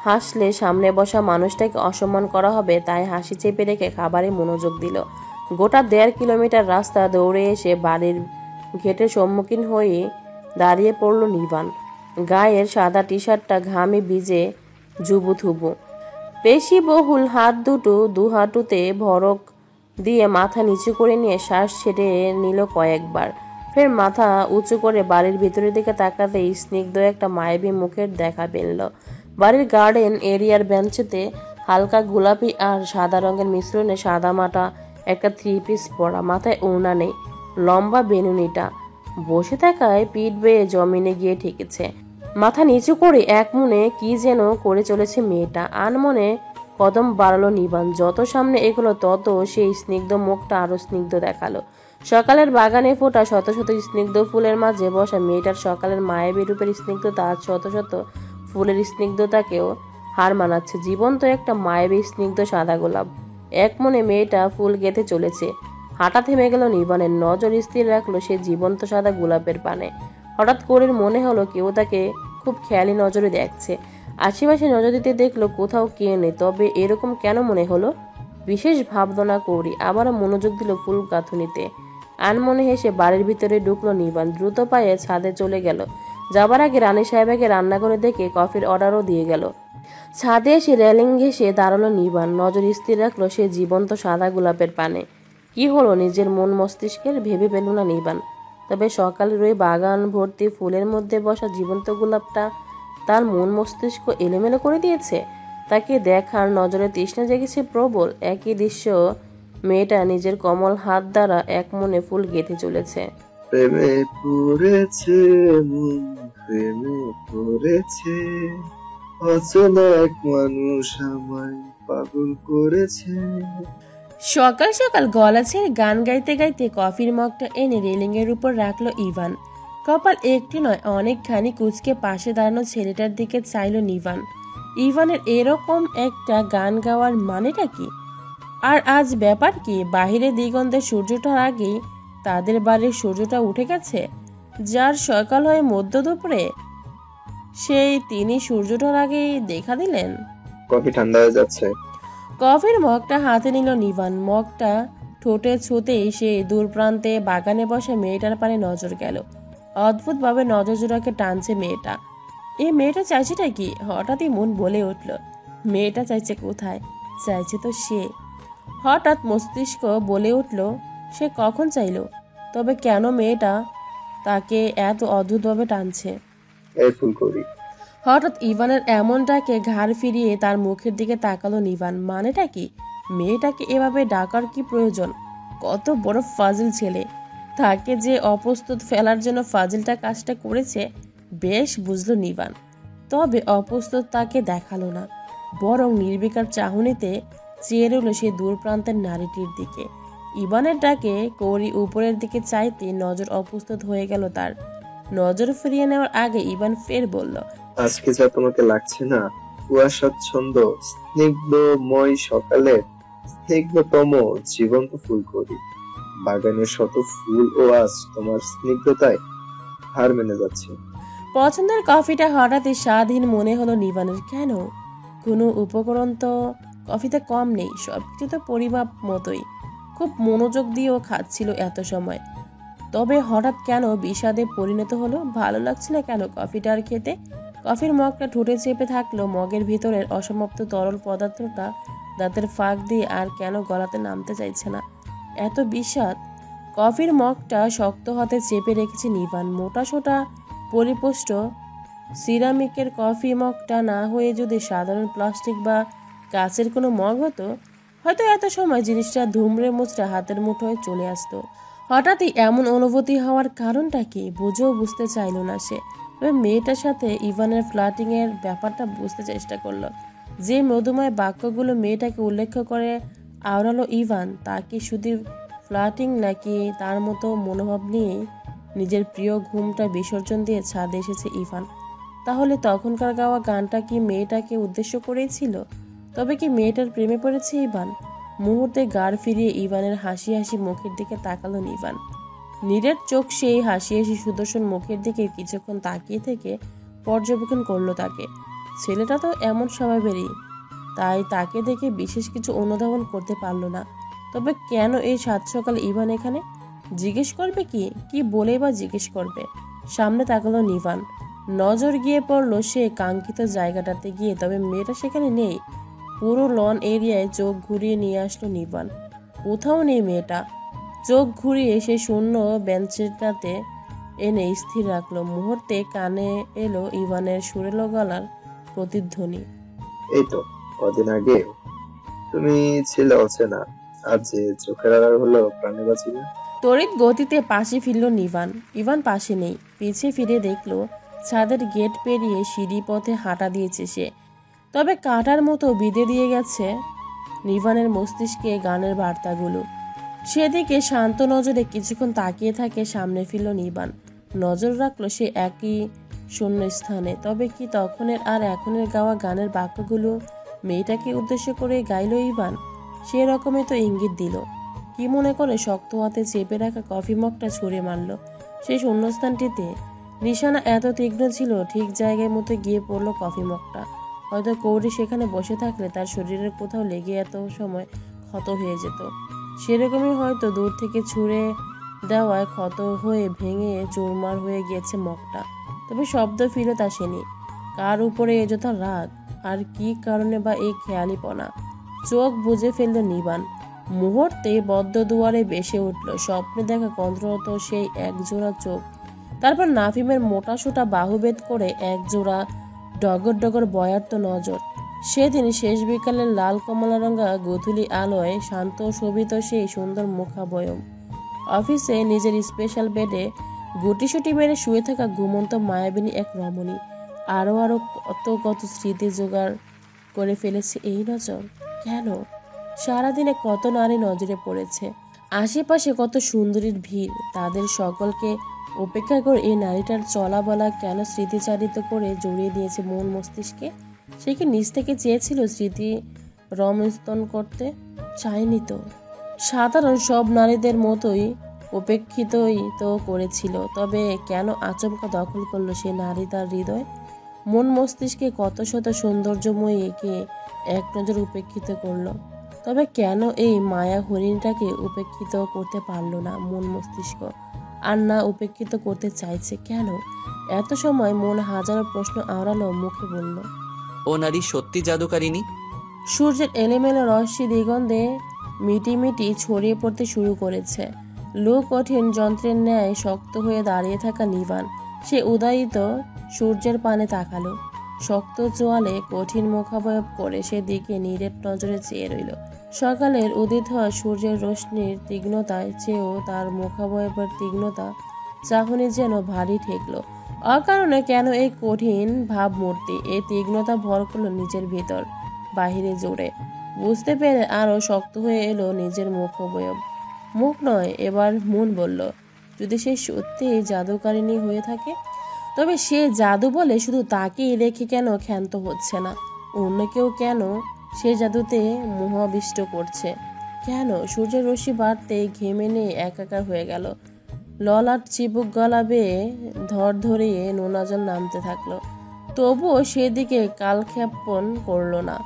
হাসলে সামনে বসা মানুষটাকে অসম্মান করা হবে, তাই হাসি চেপে রেখে খাবারে মনোযোগ দিল। গোটা 1.5 কিলোমিটার রাস্তা দৌড়ে এসে বাড়ির গেটের সম্মুখীন হয়ে দাঁড়িয়ে পড়ল নিভান। গায়ের সাদা টি শার্টটা ঘামে ভিজে জুবুথুবু। পেশি বহুল হাত দুটো দুহাঁটুতে ভরক দিয়ে মাথা নিচু করে নিয়ে শ্বাস ছেড়ে নিল কয়েকবার। ফের মাথা উঁচু করে বাড়ির ভিতরের দিকে তাকাতেই স্নিগ্ধ একটা মায়াবী মুখের দেখা পেল। বাড়ির গার্ডেন এরিয়ার বেঞ্চেতে হালকা গোলাপি আর সাদা রঙের মিশ্রণে সাদা মাটা একটা 3 পিস পরা, মাথায় ওড়না নেই, লম্বা বেনুনিটা বসে থাকায় পিঠ বেয়ে জমিনে গিয়ে ঠেকেছে। মাথা নিচু করে এক মনে কি যেন করে চলেছে মেয়েটা। আনমনে কদম বাড়ালো নিবান। যত সামনে এগোলো তত সেই স্নিগ্ধ মুখটা আরো স্নিগ্ধ দেখালো। সকালের বাগানে ফোটা শত শত স্নিগ্ধ ফুলের মাঝে বসা মেয়েটার সকালের মায়াবী রূপের স্নিগ্ধতা আজ শত শত ফুলের স্নিগ্ধতাকেও হার মানাচ্ছে। জীবন্ত একটা মায়াবী স্নিগ্ধ সাদা গোলাপ। এক মনে মেয়েটা ফুল গেঁথে চলেছে। হাঁটা থেমে গেল নিবানের। নজর স্থির রাখলো সে জীবন্ত সাদা গোলাপের পানে। হঠাৎ করে মনে হলো কেউ তাকে খুব খেয়ালি নজরে দেখছে। আশেপাশে নজর দিতে দেখলো কোথাও কে নেই। তবে এরকম কেন মনে হলো? বিশেষ ভাবনা করি আবারও মনোযোগ দিল ফুল গাঁথুনিতে। আনমনে হেসে বাড়ির ভিতরে ঢুকলো নিবান। দ্রুত পায়ে ছাদে চলে গেল। যাবার আগে রানী সাহেবাকে রান্নাঘরে দেখে কফির অর্ডারও দিয়ে গেল। ছাদে এসে রেলিং ঘেঁষে দাঁড়ালো নিবান। নজর স্থির রাখলো সে জীবন্ত সাদা গোলাপের পানে। কি হলো নিজের মন মস্তিষ্কের ভেবে পেল না নিবান। তবে সকালের ওই বাগান ভর্তি ফুলের মধ্যে বসা জীবন্ত গোলাপটা তার মন মস্তিষ্ক এলোমেলো করে দিয়েছে। তাকে দেখার নজরে তৃষ্ণা জেগেছে প্রবল। একই দৃশ্য, মেয়েটা নিজের কমল হাত দ্বারা এক মনে ফুল গেঁথে চলেছে। প্রেমে পড়েছে মন, প্রেমে পড়েছে, অচেনা এক মানুষ আমায় পাগল করেছে। সকাল সকাল গলা ছেড়ে গান গাইতে গাইতে কফির মগটা এনে রেলিং এর উপর রাখলো ইভান। কপাল একটি নয় অনেকখানি কুচকে পাশে দাঁড়ানো ছেলেটার দিকে চাইলো নিভান। ইভানের এরকম একটা গান গাওয়ার মানেটা কি? আর আজ ব্যাপার কি? বাহিরে দিগন্তে সূর্যটার আগেই তাদের বাড়ির সূর্যটা উঠে গেছে, যার সকাল হয়ে মধ্য দুপুরে সেই তিনি সূর্যটার আগেই দেখা দিলেন। কফি ঠান্ডা হয়ে যাচ্ছে। কফির মগটা হাতে নিল নিভান। মগটা ঠোঁটে ছুঁতেই সে দূর প্রান্তে বাগানে বসে মেয়েটার পানে নজর গেল। অদ্ভুতভাবে নজর জোড়াকে টানছে মেয়েটা। এই মেয়েটা চাইছেটা কি? হঠাৎই মন বলে উঠল, মেয়েটা চাইছে কোথায়? চাইছে তো সে। হঠাৎ মস্তিষ্ক বলে উঠল, সে কখন চাইল? তবে কেন মেয়েটা তাকে এত অদ্ভুতভাবে টানছে? এই ফুলকড়ি। হঠাৎ ইভানের এমনটাকে ঘাড় ফিরিয়ে তার মুখের দিকে তাকালো নিভান। মানেটা কি? মেয়েটাকে এভাবে ডাকার কি প্রয়োজন? কত বড় ফাজিল ছেলে! তাকে যে অপ্রস্তুত ফেলার জন্য ফাজিলটা কাজটা করেছে বেশ বুঝলো নিভান। তবে অপ্রস্তুত তাকে দেখালো না, বরং নির্বিকার চাহনিতে চেয়ে রইল সে দূর প্রান্তের নারীটির দিকে। ইভানের ডাকে কৌরি উপরের দিকে চাইতে নজর অপ্রস্তুত হয়ে গেল তার। নজর ফিরিয়ে নেওয়ার আগে ইভান ফের বলল, আজকে যা তোমাকে লাগছে না, কুয়াশাচ্ছন্ন স্নিগ্ধময় সকালে স্নিগ্ধতম জীবন্ত ফুলকড়ি। বাগানের শত ফুল ও আজ তোমার স্নিগ্ধতায় হার মেনে যাচ্ছে। পছন্দের কফিটা হঠাৎই স্বাদহীন মনে হলো নিভানের। কেন? কোনো উপকরণ তো কফিতে কম নেই, সবকিছু তো পরিমাপ মতোই। খুব মনোযোগ দিয়েও খাচ্ছিল এত সময়। তবে হঠাৎ কেন বিষাদে পরিণত হলো? ভালো লাগছে না কেন কফিটা আর খেতে? কফির মগটা ঠোঁটে চেপে থাকলো। মগের ভিতরের অসমাপ্ত তরল পদার্থটা দাঁতের ফাঁক দিয়ে আর কেন গলাতে নামতে চাইছে না। এত বিষাদ! কফির মগটা শক্ত হাতে চেপে রেখেছে নিভান। মোটা সোটা পরিপুষ্ট সিরামিকের কফি মগটা না হয়ে যদি সাধারণ প্লাস্টিক বা কাচের কোনো মগ হতো, হয়তো এত সময় জিনিসটা ধুমড়ে মুচড়ে হাতের মুঠোয় চলে আসতো। হঠাৎই এমন অনুভূতি হওয়ার কারণটা কি বুঝেও বুঝতে চাইল না সে। তবে মেয়েটার সাথে ইভানের ফ্লার্টিং এর ব্যাপারটা বুঝতে চেষ্টা করলো। যে মধুময় বাক্যগুলো মেয়েটাকে উল্লেখ করে আওড়ালো ইভান, তা কি শুধু ফ্লার্টিং নাকি তার মতো মনোভাব নিয়েই নিজের প্রিয় ঘুমটা বিসর্জন দিয়ে ছাদে এসেছে ইভান? তাহলে তখনকার গাওয়া গানটা কি মেয়েটাকে উদ্দেশ্য করেই ছিল? তবে কি মেয়েটার প্রেমে পড়েছে ইভান? মুহূর্তে গাড় ফিরিয়ে ইভানের হাসি হাসি মুখের দিকে তাকালো নিভান। নীরের চোখ সেই হাসি হাসি সুদর্শন মুখের দিকে কিছুক্ষণ তাকিয়ে থেকে পর্যবেক্ষণ করলো তাকে। ছেলেটা তো এমন স্বভাবেরই, তাই তাকে দেখে বিশেষ কিছু অনুধাবন করতে পারলো না। তবে কেন এই সাত সকালে ইভান এখানে? জিজ্ঞেস করবে কি? কি বলে বা জিজ্ঞেস করবে? সামনে তাকালো নিভান। নজর গিয়ে পড়লো সে কাঙ্ক্ষিত জায়গাটাতে গিয়ে। তবে মেয়েটা সেখানে নেই। পুরো লন এরিয়ায় চোখ ঘুরিয়ে নিয়ে আসলো নিভান। কোথাও নেই মেয়েটা। চোখ ঘুরিয়ে সে শূন্য বেঞ্চটাতে এনে স্থির রাখলো। মুহূর্তে কানে এলো ইভানের সুরেলো গলার প্রতিধ্বনি। এই তো কদিন আগে তুমি ছিলে অচেনা, আজ যে চোখের আড়াল হলো প্রাণে বাঁচিলে। তড়িৎ গতিতে পাশে ফিরল নিভান। ইভান পাশে নেই। পিছে ফিরে দেখলো ছাদের গেট পেরিয়ে সিঁড়ি পথে হাঁটা দিয়েছে সে। তবে কাঁটার মতো বিঁধে দিয়ে গেছে নিভানের মস্তিষ্কে গানের বার্তাগুলো। সেদিকে শান্ত নজরে কিছুক্ষণ তাকিয়ে থাকে। সামনে ফিরল নিভান। নজর রাখলো সে একই শূন্য স্থানে। তবে কি তখনের আর এখনের গাওয়া গানের বাক্যগুলো মেয়েটাকে উদ্দেশ্য করে গাইল ইভান? সে রকমই তো ইঙ্গিত দিল। কি মনে করে শক্ত হাতে চেপে রাখা কফি মগটা ছুঁড়ে মারল সেই শূন্যস্থানটিতে। নিশানা এত তীক্ষ্ণ ছিল, ঠিক জায়গায় মতো গিয়ে পড়লো কফি মগটা। হয়তো কৌরি সেখানে বসে থাকলে তার শরীরের কোথাও লেগে এত সময় ক্ষত হয়ে যেত। সেরকমই হয়তো দূর থেকে ছুঁড়ে দেওয়ায় ক্ষত হয়ে ভেঙে চুরমার হয়ে গিয়েছে মগটা। তবে শব্দ ফিরত আসেনি। কার উপরে এযথা রাগ? আর কি কারণে বা এই খেয়ালিপনা? চোখ বুজে ফেলল নিভান। মুহূর্তে বদ্ধ দুয়ারে বেসে উঠল স্বপ্নে দেখা কন্ত্রত সেই একজোড়া চোখ। তারপর নাফিমের মোটাসোটা বাহুভেদ করে একজোড়া ডগর ডগর বয়ার্ত নজর। সেদিন শেষ বিকালের লাল কমলা রঙা গোধূলি আলোয় শান্ত শোভিত সেই সুন্দর মুখাবয়ব। অফিসে নিজের স্পেশাল বেডে গুটিসুটি মেরে শুয়ে থাকা ঘুমন্ত মায়াবিনী এক রমণী। আরো কত কত স্মৃতি জোগাড় করে ফেলেছে এই নজর। কেন? সারাদিনে কত নারী নজরে পড়েছে, আশেপাশে কত সুন্দরীর ভিড়। তাদের সকলকে উপেক্ষা করে এই নারীটার চলা বলা কেন স্মৃতিচারিত করে জড়িয়ে দিয়েছে মন মস্তিষ্কে? সে কি নিজ থেকে চেয়েছিল স্মৃতি রমস্তন করতে? চায়নি তো। সাধারণ সব নারীদের মতোই উপেক্ষিতই তো করেছিল, তবে কেন আচমকা দখল করলো সে নারী তার হৃদয়? মন মস্তিষ্কে কত শত সৌন্দর্যময়ী একে এক নজর উপেক্ষিত করলো, তবে কেন এই মায়া হরিণটাকে উপেক্ষিত করতে পারলো না মন মস্তিষ্ক? আর না উপেক্ষিত করতে চাইছে কেন? এত সময় মন হাজারো প্রশ্ন আওড়ালো, মুখে বলল, ও নারী সত্যি জাদুকারিনী। সূর্যের এলোমেলো রশ্মি দিগন্ধে মিটিমিটি ছড়িয়ে পড়তে শুরু করেছে। লো কঠিন যন্ত্রের ন্যায় শক্ত হয়ে দাঁড়িয়ে থাকা নিবান সে উদয়িত সূর্যের পানে তাকালো। শক্ত চোয়ালে কঠিন মুখাবয়ব করে সেদিকে নিরেট নজরে চেয়ে রইল। সকালের উদিত হওয়া সূর্যের রশ্মির তীক্ষ্ণতায় চেয়েও তার মুখাবয়বের তীক্ষ্ণতা চাহনি যেন ভারী ঠেকলো। অকারণে কেন এই কঠিন ভাবমূর্তি এই তীক্ষ্ণতা ভর করলো নিজের ভিতর বাহিরে জোরে। বুঝতে পেরে আরো শক্ত হয়ে এলো নিজের মুখাবয়ব। মুখ নয়, এবার মন বলল, যদি সে সত্যি জাদুকারিনী হয়ে থাকে, তবে সে জাদু বলে শুধু তাকেই রেখে কেন ক্ষান্ত হচ্ছে না? অন্য কেউ কেন সে জাদুতে মোহাবিষ্ট করছে? কেন? সূর্যের রশ্মি বাড়তে ঘেমে নিয়ে একাকার হয়ে গেল। ললাট চিবুক গলা বেয়ে ধরিয়ে নোনা জল নামতে থাকলো। তবুও সেদিকে কালক্ষেপণ করলো না।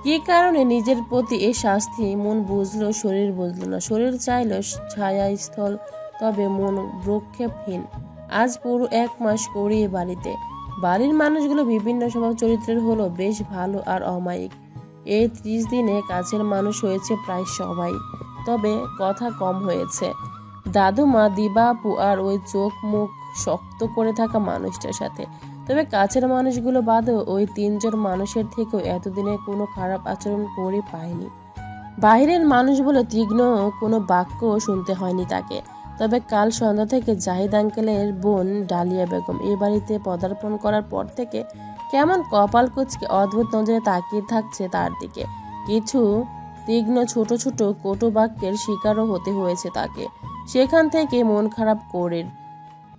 কি কারণে নিজের প্রতি এ শাস্তি? মন বুঝলো, শরীর বুঝলো না। শরীর চাইল ছায়াস্থল, তবে মন ভ্রুক্ষেপহীন। আজ পুরো 1 মাস করিয়ে বাড়িতে। বাড়ির মানুষগুলো বিভিন্ন স্বভাব চরিত্রের হলো, বেশ ভালো আর অমায়িক। এই 30 দিনে কাছের মানুষ হয়েছে প্রায় সবাই, তবে কথা কম হয়েছে দাদুমা, দিবা আপু আর ওই চোখ মুখ শক্ত করে থাকা মানুষটার সাথে। তবে কাছের মানুষগুলো বাদেও ওই 3 জন মানুষের থেকেও এতদিনে কোনো খারাপ আচরণ করে পায়নি। বাইরের মানুষ বলে তীক্ষ্ণ কোনো বাক্য শুনতে হয়নি তাকে। তবে কাল সন্ধ্যা থেকে জাহিদ আঙ্কেলের বোন ডালিয়া বেগম এই বাড়িতে পদার্পণ করার পর থেকে কেমন কপাল কুঁচকে অদ্ভুত নজরে তাকিয়ে থাকছে তার দিকে। কিছু তীক্ষ্ণ ছোট ছোট কটু বাক্যের শিকারও হতে হয়েছে তাকে। সেখান থেকে মন খারাপ করে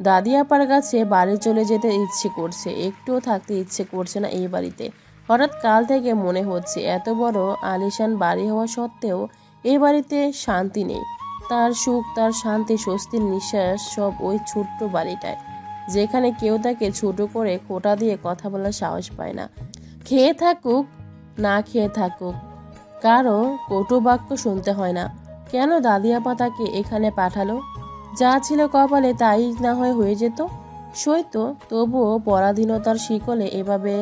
দাদি আপার কাছে বাড়ি চলে যেতে ইচ্ছে করছে, একটুও থাকতে ইচ্ছে করছে না এই বাড়িতে। হঠাৎ কাল থেকে মনে হচ্ছে এত বড় আলিশান বাড়ি হওয়া সত্ত্বেও এই বাড়িতে শান্তি নেই। তার সুখ, তার শান্তি, স্বস্তির নিঃশ্বাস সব ওই ছোট্ট বাড়িটায়, যেখানে কেউ তাকে ছোট করে খোঁটা দিয়ে কথা বলার সাহস পায় না। খেয়ে থাকুক না খেয়ে থাকুক, কারো কটু বাক্য শুনতে হয় না। কেন দাদিয়াপা তাকে এখানে পাঠালো? যা ছিল কপালে তাই না হয়ে যেত, সইতো। তবুও পরাধীনতার শিকলে এভাবে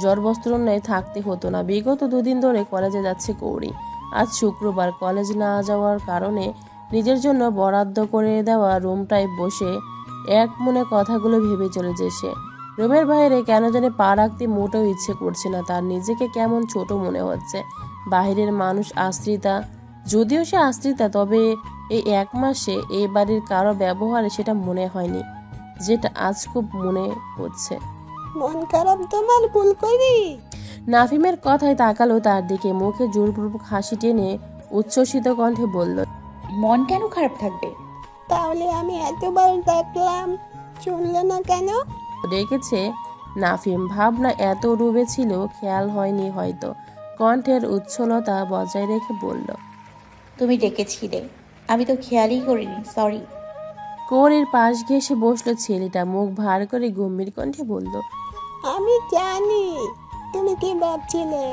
জড়বস্ত্রন্যায় থাকতে হতো না। বিগত 2 দিন ধরে কলেজে যাচ্ছে কৌরি। আজ শুক্রবার, কলেজ না যাওয়ার কারণে নিজের জন্য বরাদ্দ করে দেওয়া রুমটায় বসে এক মনে কথাগুলো ভেবে চলেছে সে। রুমের বাইরে কেন জানি পা রাখতে মোটেও ইচ্ছে করছে না তার। নিজেকে কেমন ছোট মনে হচ্ছে। বাহিরের মানুষ আশ্রিতা, যদিও সে আশ্রিতা, তবে এই 1 মাসে এই বাড়ির কারো ব্যবহারে সেটা মনে হয়নি, যেটা আজ খুব মনে হচ্ছে। মন খারাপ তোমার ভুল করি? নাফিমের কথায় তাকালো তার দিকে, মুখে জোরপূর্বক হাসি টেনে উচ্ছ্বসিত কণ্ঠে বলল, মন কেন খারাপ থাকবে? তাহলে আমি এতবার ডাকলাম, শুনলে না কেন? ডেকেছে নাফিম। ভাবনা এত ডুবে ছিল খেয়াল হয়নি হয়তো। কণ্ঠের উচ্ছলতা বজায় রেখে বলল, তুমি ডেকেছিলে, আমি তো খেয়ালই করিনি, সরি। কৌরির পাশ ঘেঁষে বসলো ছেলেটা, মুখ ভার করে গম্ভীর কণ্ঠে বলল, আমি জানি তুমি কি ভাবছিলে।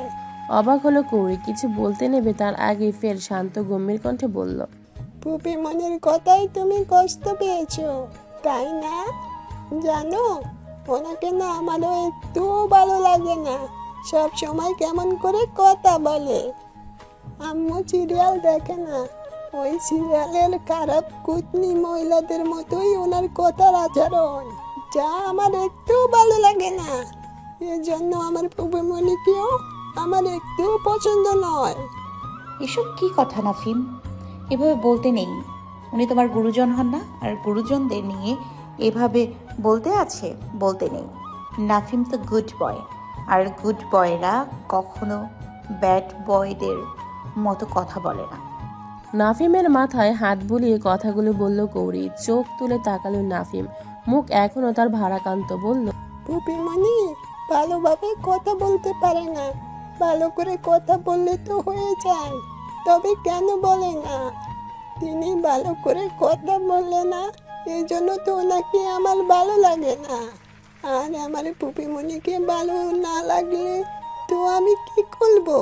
অবাক হলো কৌরি। কিছু বলতে নেবে তার আগে ফের শান্ত গম্ভীর কণ্ঠে বলল, পুপি মনের কথাই তুমি কষ্ট পেয়েছো, তাই না? জানো, ওনাকে না আমারও একটু ভালো লাগে না। সব সময় কেমন করে কথা বলে। আম্মু সিরিয়াল দেখে না, ওই সিরিয়ালের খারাপ কুটনি মহিলাদের মতোই ওনার কথার আচরণ, যা আমার একটু ভালো লাগে না। এজন্য আমার পুপিমণিকেও আমার একটু পছন্দ নয়। এসব কি কথা নাফিম? এভাবে বলতে নেই। উনি তোমার গুরুজন হন না? আর গুরুজনদের নিয়ে এভাবে বলতে আছে? বলতে নেই। নাফিম তো গুড বয়, আর গুড বয়রা কখনো ব্যাড বয়দের মতো কথা বলে না। নাফিমের মাথায় হাত বুলিয়ে কথাগুলো বলল কৌরি। চোখ তুলে তাকালো নাফিম, মুখ এখনো তার ভারাক্রান্ত। বলল, পুপিমণি ভালোভাবে কথা বলতে পারে না। ভালো করে কথা বললে তো হয়ে যায়, তবে কেন বলে না? তিনি ভালো করে কথা বলে না, এই জন্য তো ওনাকে আমার ভালো লাগে না। আর আমার পুপিমণিকে ভালো না লাগলে তো আমি কি করবো?